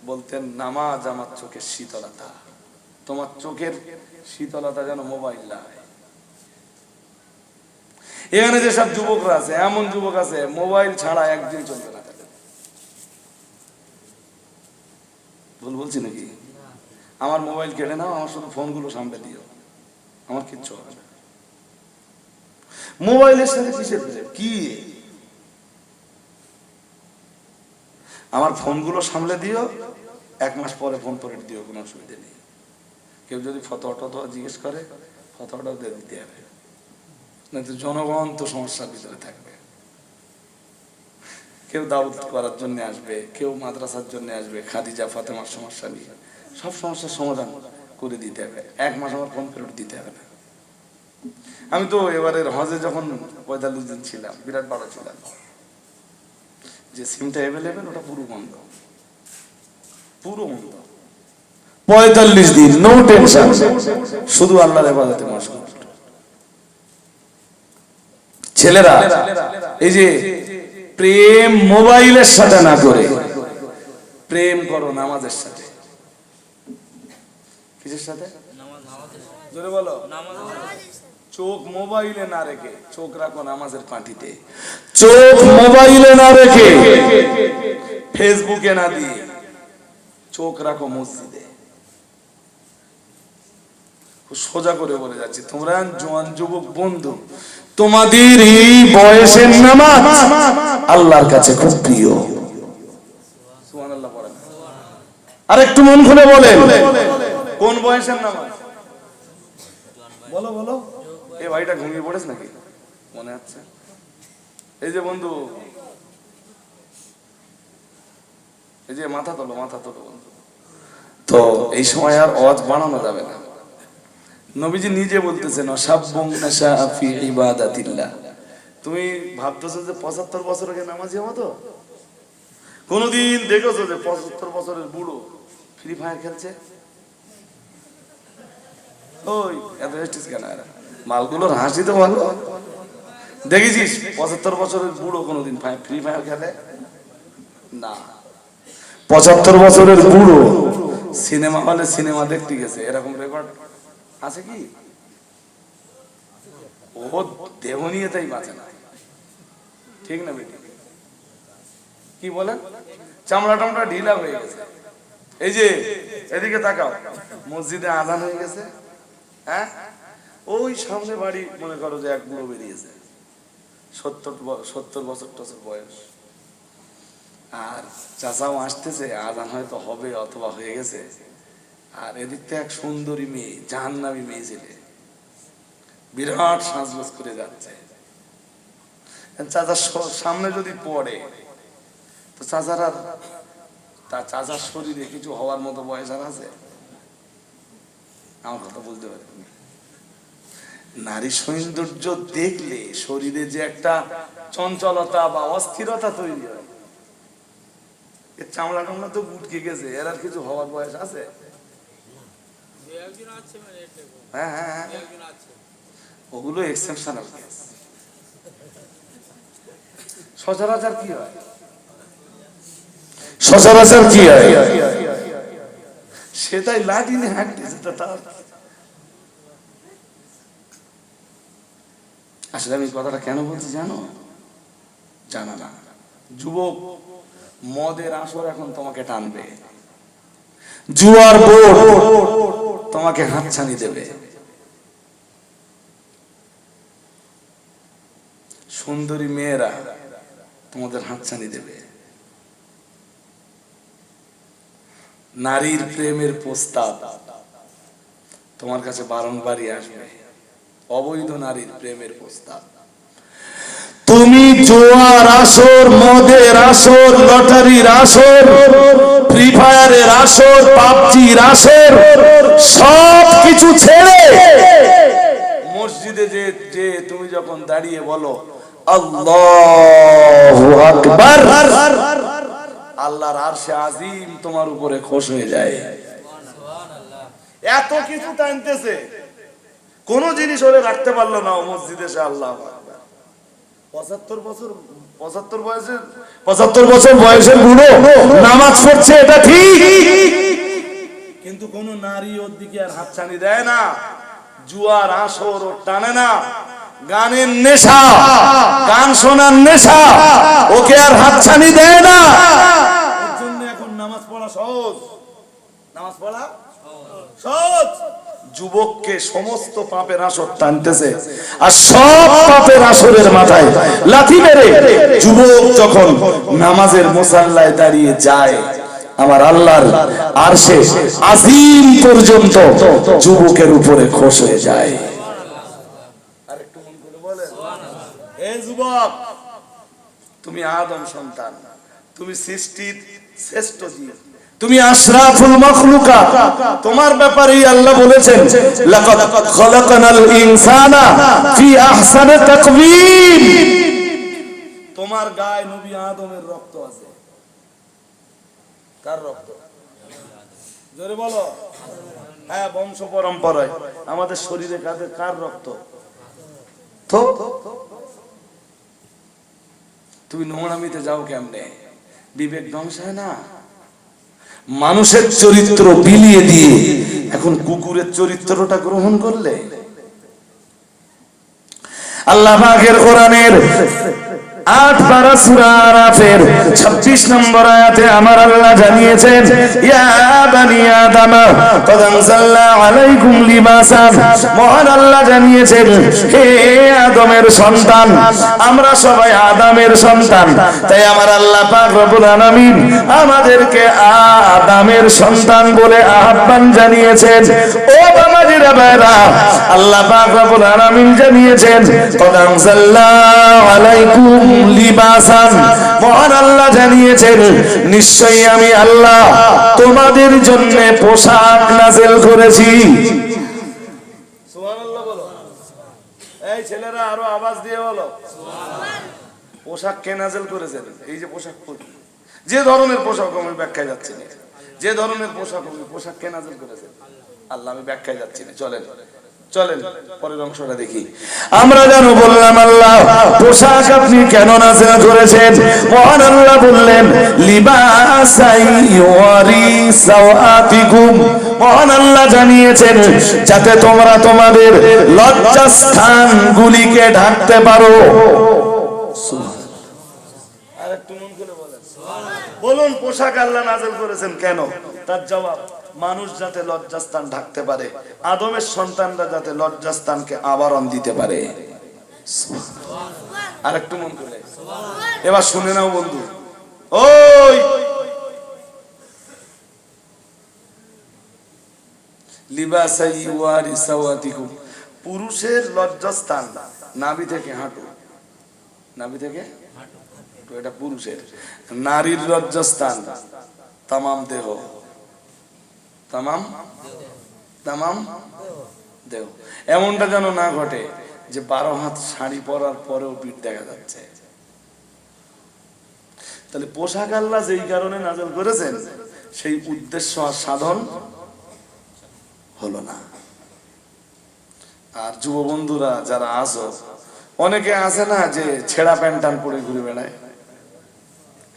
বলতেন নামাজ আমার চোখের শীতলতা, তোমার চোখের শীতলতা যেন মোবাইল না হয়। এখানে যেসব যুবকরা আছে, এমন যুবক আছে মোবাইল ছাড়া একদিন চলবে না তাদের। ভুল বলছি নাকি? আমার মোবাইল কেটে নাও, আমার শুধু ফোনগুলো সামনে দিও, আমার কিচ্ছু হবে না। মোবাইলের সাথে কিসের কি? আমার ফোনগুলো সামলে দিও, 1 মাস পরে ফোন করে দিও, কোনো অসুবিধা নেই। কেউ যদি ফতোয়া জিজ্ঞেস করে, ফতোয়াটাও দিয়ে দিতে হবে, না তো জনগণ তো সমস্যার ভিতরে থাকবে। কেউ দাওয়াত করার জন্য আসবে, কেউ মাদ্রাসার জন্য আসবে, খাদিজা ফাতেমার সমস্যা নিয়ে সব সমস্যার সমাধান করে দিতে হবে। 1 মাস আমার ফোন ফেরত দিতে হবে না। আমি তো এবারের হজে যখন 45 দিন ছিলাম, বিরাট বড় ছিলাম, যে সিমটা অ্যাভেলেবেল ওটা পুরো বন্ধ, পুরো বন্ধ। 45 দিন নো টেনশন, শুধু আল্লাহর ইবাদতে মশগুল। ছেলেরা এই যে প্রেম মোবাইলের সাথে না করে প্রেম করো নামাজের সাথে। কিসের সাথে? জোরে বলো। চোখ মোবাইলে না রেখে চোখ রাখো নামাজের পাঁটিতে, চোখ মোবাইলে না রেখে ফেসবুকে না দিয়ে চোখ রাখো মসজিদে। সোজা করে বলে যাচ্ছি, তোমরা জোয়ান যুবক বন্ধু, তোমাদের এই বয়সের নামাজ আল্লাহর কাছে খুব প্রিয়। সুবহানাল্লাহ পড়েন। আর একটু মন খুলে বলেন, কোন বয়সের নামাজ? বলো বলো। এই ভাইটা ঘুমিয়ে পড়েছ নাকি মনে হচ্ছে? এই যে বন্ধু, এই যে মাথা তোলো বন্ধু। তো এই সময় আর আওয়াজ বাড়ানো যাবে না। নবীজি নিজে বলতেছেন অসাব্বুন নাশা ফি ইবাদাতিল্লাহ। তুমি ভাবতেছো যে 75 বছর আগে নামাজি হবো? তো কোনদিন দেখেছো যে 75 বছরের বুড়ো ফ্রি ফায়ার খেলছে? ওই এত স্টেজ কেন? মালগুলোর হাসি তো ভালো। দেখেছিস 75 বছরের বুড়ো কোনদিন ফ্রি ফায়ার খেলে? না। 75 বছরের বুড়ো সিনেমা হলে সিনেমা দেখতে গেছে, এরকম রেকর্ড আছে কি? ও দেহ নিয়ে তাই বাঁচে না, ঠিক না বেটি? কি বলেন? চামড়া টামড়া ঢিলা হয়ে গেছে। এই যে এদিকে তাকাও, মসজিদে আজান হয়ে গেছে, হ্যাঁ? ওই সামনে বাড়ি মনে করো যে এক বুড়ো বেরিয়েছে, 70 বছর টছর বয়স, আর চাচাও আসতেছে, আজান হয়তো হবে অথবা হয়ে গেছে। আর এদিক থেকে এক সুন্দরী মেয়ে, জাহান্নামী মেয়ে ছেলে, বিরাট সাজগোজ করে যাচ্ছে। চাচার সামনে যদি পড়ে তো চাচার শরীরে কিছু হওয়ার মতো বয়স আর আছে? আমার কথা বলতে পারি। নারী সৌন্দর্য দেখলে শরীরে যে একটা চঞ্চলতা বা অস্থিরতা তৈরি হয়, চামড়া টামড়া তো উঠকে গেছে, এর আর কিছু হওয়ার বয়স আছে? হ্যাঁ হ্যাঁ হ্যাঁ, ওগুলো এক্সেপশনাল কেস। সচরাচর কি হয়? সচরাচর কি হয়? সেটাই লাটিনে হাঁটতেছে। তার আসলে আমি কথাটা কেন বলছি জানো? জানা না। যুবক, মদের আসর এখন তোমাকে টানবে, জুয়ার বোর্ড তোমাকে হাতছানি দেবে, সুন্দরী মেয়েরা তোমাদের হাতছানি দেবে, নারীর প্রেমের প্রস্তাব তোমার কাছে বারংবারই আসবে, অবৈধ নারীর প্রেমের প্রস্তাব। তুমি জোয়ার আসর, মদের আসর, লটারির আসর, ফ্রি ফায়ারের আসর, পাবজির আসর সব কিছু ছেড়ে মসজিদে যে তুমি যখন দাঁড়িয়ে বলো আল্লাহু আকবার, আল্লাহর আরশে আজিম তোমার উপরে খুশ হয়ে যায়। এত কিছু টানতেছে, কোন জিনিস ওরে রাখতে পারলো না, ও মসজিদে এসে আল্লাহ আকবার। 75 বছর বয়সের বুড়ো নামাজ পড়ছে, এটা ঠিক, কিন্তু কোন নারী ওর দিকে আর হাতছানি দেয় না, জুয়ার আসর ওর টানে না, গানের নেশা, গান শোনার নেশা ওকে আর হাতছানি দেয় না। ওর জন্য এখন নামাজ পড়া সহজ, নামাজ পড়া সহজ। যুবককে সমস্ত পাপের আসর টানতেছে, আর সব পাপের আসরের মাথায় লাথি মেরে যুবক যখন নামাজের মুসাল্লায় দাঁড়িয়ে যায়, আমার আল্লাহর আরশে আজিম পর্যন্ত যুবকের উপরে খোশ হয়ে যায়। আরেকটু মন করে বলেন, হে যুবক, তুমি আদম সন্তান, তুমি সৃষ্টির শ্রেষ্ঠ জীব, তুমি আশরাফুল মাখলুকাত। তোমার ব্যাপারেই আল্লাহ বলেছেন, লাকাদ খলাকনাল ইনসানা ফি আহসানি তাকওয়িম। তোমার গায়ে নবী আদমের রক্ত আছে। কার রক্ত? জোরে বলো। হ্যাঁ, বংশ পরম্পরায় আমাদের শরীরে কার রক্ত? তো তুমি নোংরামিতে যাও কেমনে? বিবেক ধ্বংস হয় না? মানুষের চরিত্র বিলিয়ে দিয়ে এখন কুকুরের চরিত্রটা গ্রহণ করলে। আল্লাহ পাকের কোরআনের 8 পারা সূরা আরাফের 26 নম্বর আয়াতে আমার আল্লাহ জানিয়েছেন, ইয়া বানি আদম কদ আনজালনা আলাইকুম লিবাসান। মহান আল্লাহ জানিয়েছেন, হে আদমের সন্তান, আমরা সবাই আদমের সন্তান, তাই আমার আল্লাহ পাক রব্বুল আলামিন আমাদেরকে আদমের সন্তান বলে আহ্বান জানিয়েছেন। ও বাবাজিরা ভাইরা, আল্লাহ পাক রব্বুল আলামিন জানিয়েছেন, কদ আনজালনা আলাইকুম লিবাসান। মহান আল্লাহ জানিয়েছেন, নিশ্চয়ই আমি আল্লাহ তোমাদের জন্য পোশাক নাযিল করেছি। সুবহানাল্লাহ বলো। এই ছেলেরা আরো আওয়াজ দিয়ে বলো সুবহানাল্লাহ। পোশাক কে নাযিল করেছেন? এই যে পোশাক পরি, যে ধরনের পোশাক, আমি ব্যাখ্যায় যাচ্ছি না, যে ধরনের পোশাক, পোশাক কে নাযিল করেছেন? আল্লাহ। আমি ব্যাখ্যায় যাচ্ছি না, চলেন চলেন পরের অংশটা দেখি। আমরা জানো বললাম আল্লাহ পোশাক আপনি কেন নাযিল করেছেন? মহান আল্লাহ বললেন, লিবাসাই ইউয়ারি সাওআতিকুম। মহান আল্লাহ জানিয়েছেন, যাতে তোমরা তোমাদের লজ্জাস্থান গুলিকে ঢাকতে পারো। আরেকটু মন খুলে বলেন সুবহানাল্লাহ। বলুন, পোশাক আল্লাহ নাযিল করেছেন কেন? তার জবাব, মানুষ যাতে লজ্জাস্থান ঢাকতে পারে, আদমের সন্তানরা যাতে লজ্জাস্থানকে আবরণ দিতে পারে। আর একটু মন করে এবার শুনে নাও বন্ধু, ওই লিবাসাই ইউয়ারি সাওয়াতিকুম, পুরুষের লজ্জাস্থান নাভি থেকে হাঁটু, নাভি থেকে হাঁটু, এটা পুরুষের। নারীর লজ্জাস্থান তামাম দেহ, তামাম তামাম দেহ। এমনটা যেন না ঘটে যে 12 হাত শাড়ি পরার পরেও পিঠ দেখা যাচ্ছে। তাহলে পোশাক আল্লাহ যেই কারণে নাযিল করেছেন, সেই উদ্দেশ্য আর সাধন হলো না। আর যুব বন্ধুরা যারা আছো, অনেকে আছে না যে ছেঁড়া প্যান্ট টান পরে ঘুরে বেড়ায়,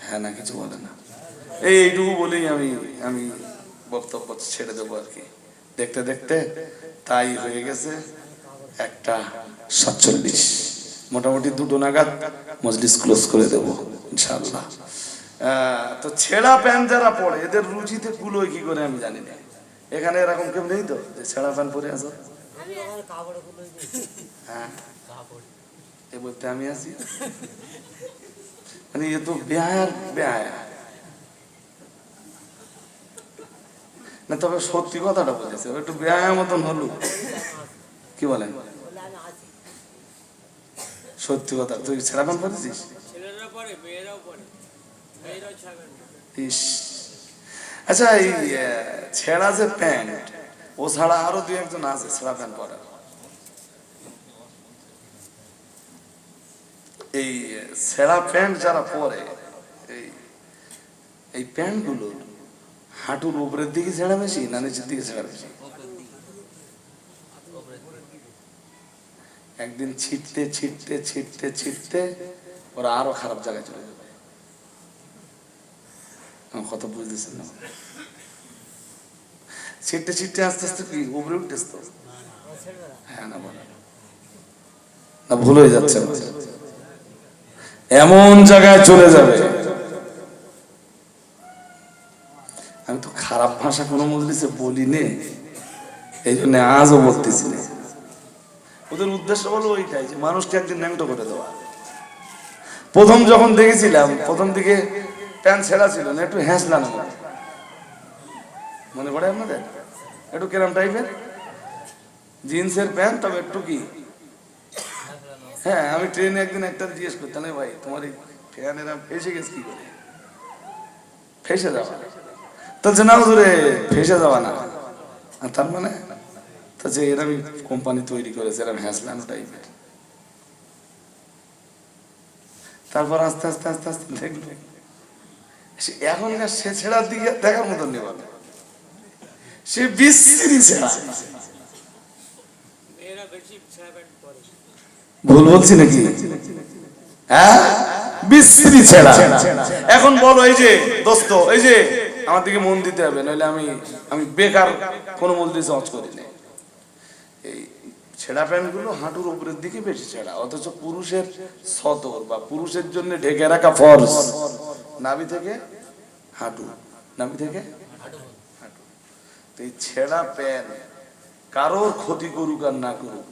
হ্যাঁ না কিছু বলে না, এইটুকু বলেই আমি বক্তব্য ছেড়ে দেবো আর কি। দেখতে দেখতে তাই হয়ে গেছে 1:47, মোটামুটি 2টো নাগাদ মজলিস ক্লোজ করে দেবো ইনশাআল্লাহ। তো ছেঁড়া প্যান্ট যারা পরে, এদের রুচিতে কুলোয় কি করে আমি জানি না। এখানে এরকম কেউ নেই তো যে ছেঁড়া প্যান্ট পরে আছো? হ্যাঁ, এ বলতে আমি আছি, মানে এ তো বেহায়ার বেহায়া না। তবে সত্যি কথাটা বলেছে, একটু বেহায়া মতন হলো, কি বলেন? সত্যি কথা, তুই ছেঁড়া প্যান্ট পরেছিস? ইস, আচ্ছা, এই ছেঁড়া যে প্যান্ট, ও ছাড়া আরো 2-1 জন আছে ছেঁড়া প্যান্ট পরা। এই ছেঁড়া প্যান্ট যারা পরে, এই প্যান্ট গুলো হাঁটুর উপরের দিকে ছেঁড়া বেশি না নিচের দিকে ছেঁড়া বেশি? একদিন ছিটতে ছিটতে ছিটতে ছিটতে ওরা আরো খারাপ জায়গায় চলে যাবে। আমার কথা বুঝতেছেন না? ছিটতে ছিটতে আস্তে আস্তে কি উপরে উঠতেছ তো? হ্যাঁ না বলে না, ভুল হয়ে যাচ্ছে, এমন জায়গায় চলে যাবে। আমি তো খারাপ ভাষা কোনো মজলিসে বলি নে, এই জন্য আজও বলতেছি না। ওদের উদ্দেশ্য হলো ওইটাই যে মানুষকে একদিন ন্যাংটো করে দেওয়া। প্রথম যখন দেখেছিলাম, প্রথম দিকে প্যান্ট ছেঁড়া ছিল না, একটু হ্যাঁসলানো মনে পড়ে আপনাদের? একটু কেরাম টাইপের জিন্সের প্যান্ট, তবে একটু কি, হ্যাঁ আমি ট্রেনে একদিন একটা জিজ্ঞেস করতাম, ভাই তোমার এই ফ্যান এরা ফেসে গেছে কি করে? ফেসে যাওয়া তো যে না ধরে ফেসে যাওয়া না, তার মানে তা যে এরকম কোম্পানি তৈরি করেছে এরকম হ্যাঁসলানো টাইপের। তারপর আস্তে আস্তে আস্তে আস্তে দেখলো এখনকার সে ছেড়ার দিকে দেখার মতন নেই, বলে সে বিশ্রী ছেড়া। ভুল বলছি নাকি? হ্যাঁ, বিশ্রী ছেড়া। এখন বলো এই যে দোস্ত, এই যে আমার দিকে মন দিতে হবে, নইলে আমি বেকার কোনো মজলিসে হজ করি না। এই ছেঁড়া প্যান্ট গুলো হাঁটুর উপরের দিকে বেশি ছেঁড়া, অথচ পুরুষের সতর বা পুরুষের জন্য ঢেকে রাখা ফরজ নাভি থেকে হাঁটু, নাভি থেকে হাঁটু। তো এই ছেঁড়া প্যান্ট কারোর ক্ষতি করুক আর না করুক,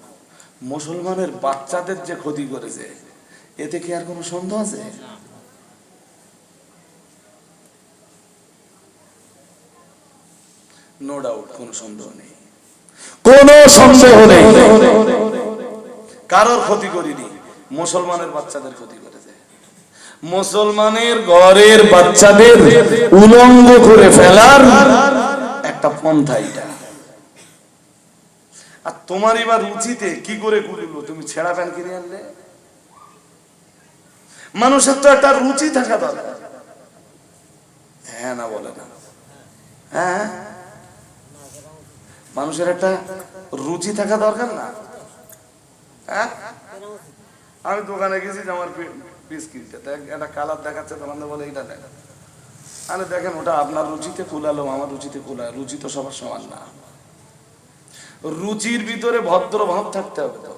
মুসলমানের বাচ্চাদের যে ক্ষতি করেছে এতে কি আর কোনো সন্দেহ আছে? নো ডাউট, কোনো সন্দেহ নেই, কোনো সন্দেহ নেই। কারোর ক্ষতি করিনি, মুসলমানের বাচ্চাদের ক্ষতি করেছে। মুসলমানের ঘরের বাচ্চাদের উলঙ্গ করে ফেলার একটা পন্থা এটা। আর তোমার এবার রুচিতে কি করে কুলিল? তুমি ছেঁড়া প্যান্ট কিনে আনলে। মানুষের তো একটা রুচি থাকা দরকার, হ্যাঁ না বলে না? হ্যাঁ, মানুষের একটা রুচি থাকা দরকার না? হ্যাঁ, আমি দোকানে গেছি আমার পিস কিনতে, একটা কালার দেখাচ্ছে, তখন বলে এইটা দেখা। আরে দেখেন, ওটা আপনার রুচিতে কুলালো, আমার রুচিতে কুলায়, রুচি তো সবার সমান না। রুচির ভিতরে ভদ্র ভাব থাকতে হবে, তো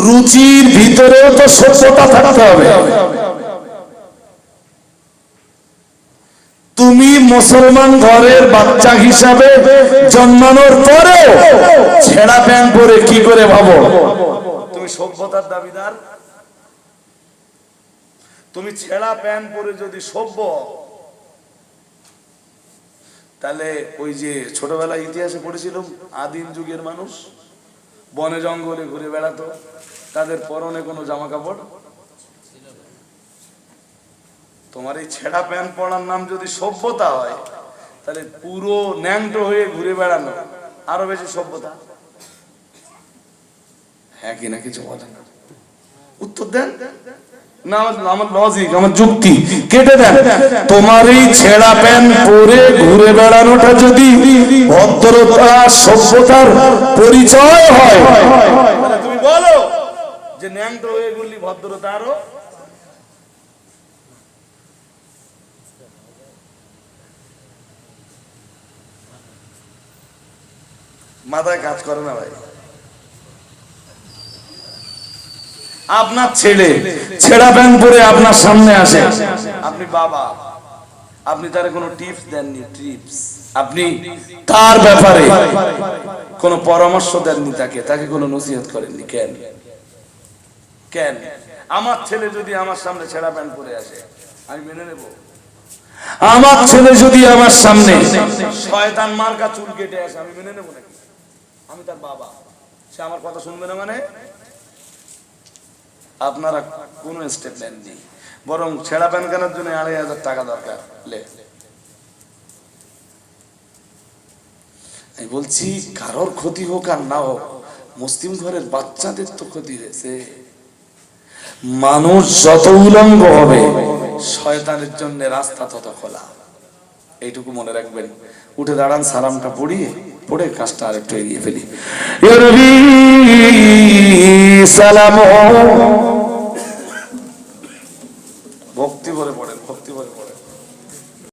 রুচির ভিতরেও তো সভ্যতা থাকতে হবে। তুমি মুসলমান ঘরের বাচ্চা হিসাবে জন্মানোর পরেও ছেঁড়া প্যান্ট পরে কি করে ভাবো তুমি সভ্যতার দাবিদার? তুমি ছেঁড়া প্যান্ট পরে যদি সভ্য, তাহলে ওই যে ছোটবেলায় ইতিহাসে পড়েছিলাম, আদিম যুগের মানুষ বনে জঙ্গলে ঘুরে বেড়াতো, তাদের পরনে কোনো জামা কাপড়। তোমার এই ছেঁড়া প্যান্ট পরার নাম যদি সভ্যতা হয়, তাহলে পুরো ন্যাংটো হয়ে ঘুরে বেড়ানো আরো বেশি সভ্যতা। হ্যাঁ কি না? কিছু বলেন, উত্তর দেন না। আমার লজিক, আমার যুক্তি কেটে দেন। তোমার এই ছেঁড়া প্যান্ট পরে ঘুরে বেড়ানোটা যদি ভদ্রতা সভ্যতার পরিচয় হয়, তুমি বলো যে ন্যাংটো হয়ে ঘুরলি ভদ্রতা আরো। মাথায় কাজ করে না ভাই। আপনার ছেলে ছেঁড়া প্যান্ট পরে আপনার সামনে আসে, আপনি বাবা, আপনি তার কোনো টিপস দেননি, টিপস আপনি তার ব্যাপারে কোনো পরামর্শ দেননি, তাকে কোনো নসিহত করেননি। কেন? কেন? আমার ছেলে যদি আমার সামনে ছেঁড়া প্যান্ট পরে আসে, আমি মেনে নেব? আমার ছেলে যদি আমার সামনে শয়তান মার্কা চুল কেটে আসে, আমি মেনে নেব নাকি? আমি তার বাবা, সে আমার কথা শুনবে না মানে? আপনারা কোন স্টেপ নেননি, বরং ছেঁড়া প্যান্ট কেনার জন্য ২৫০০ টাকা দরকার। আমি বলছি, কারোর ক্ষতি হোক আর না হোক, মুসলিম ঘরের বাচ্চাদের তো ক্ষতি হয়েছে। মানুষ যত উলঙ্গ হবে, শয়তানের জন্য রাস্তা তত খোলা। এইটুকু মনে রাখবেন। উঠে দাঁড়ান, সালামটা পড়ে কাজটা আর একটু এগিয়ে ফেলি। সালাম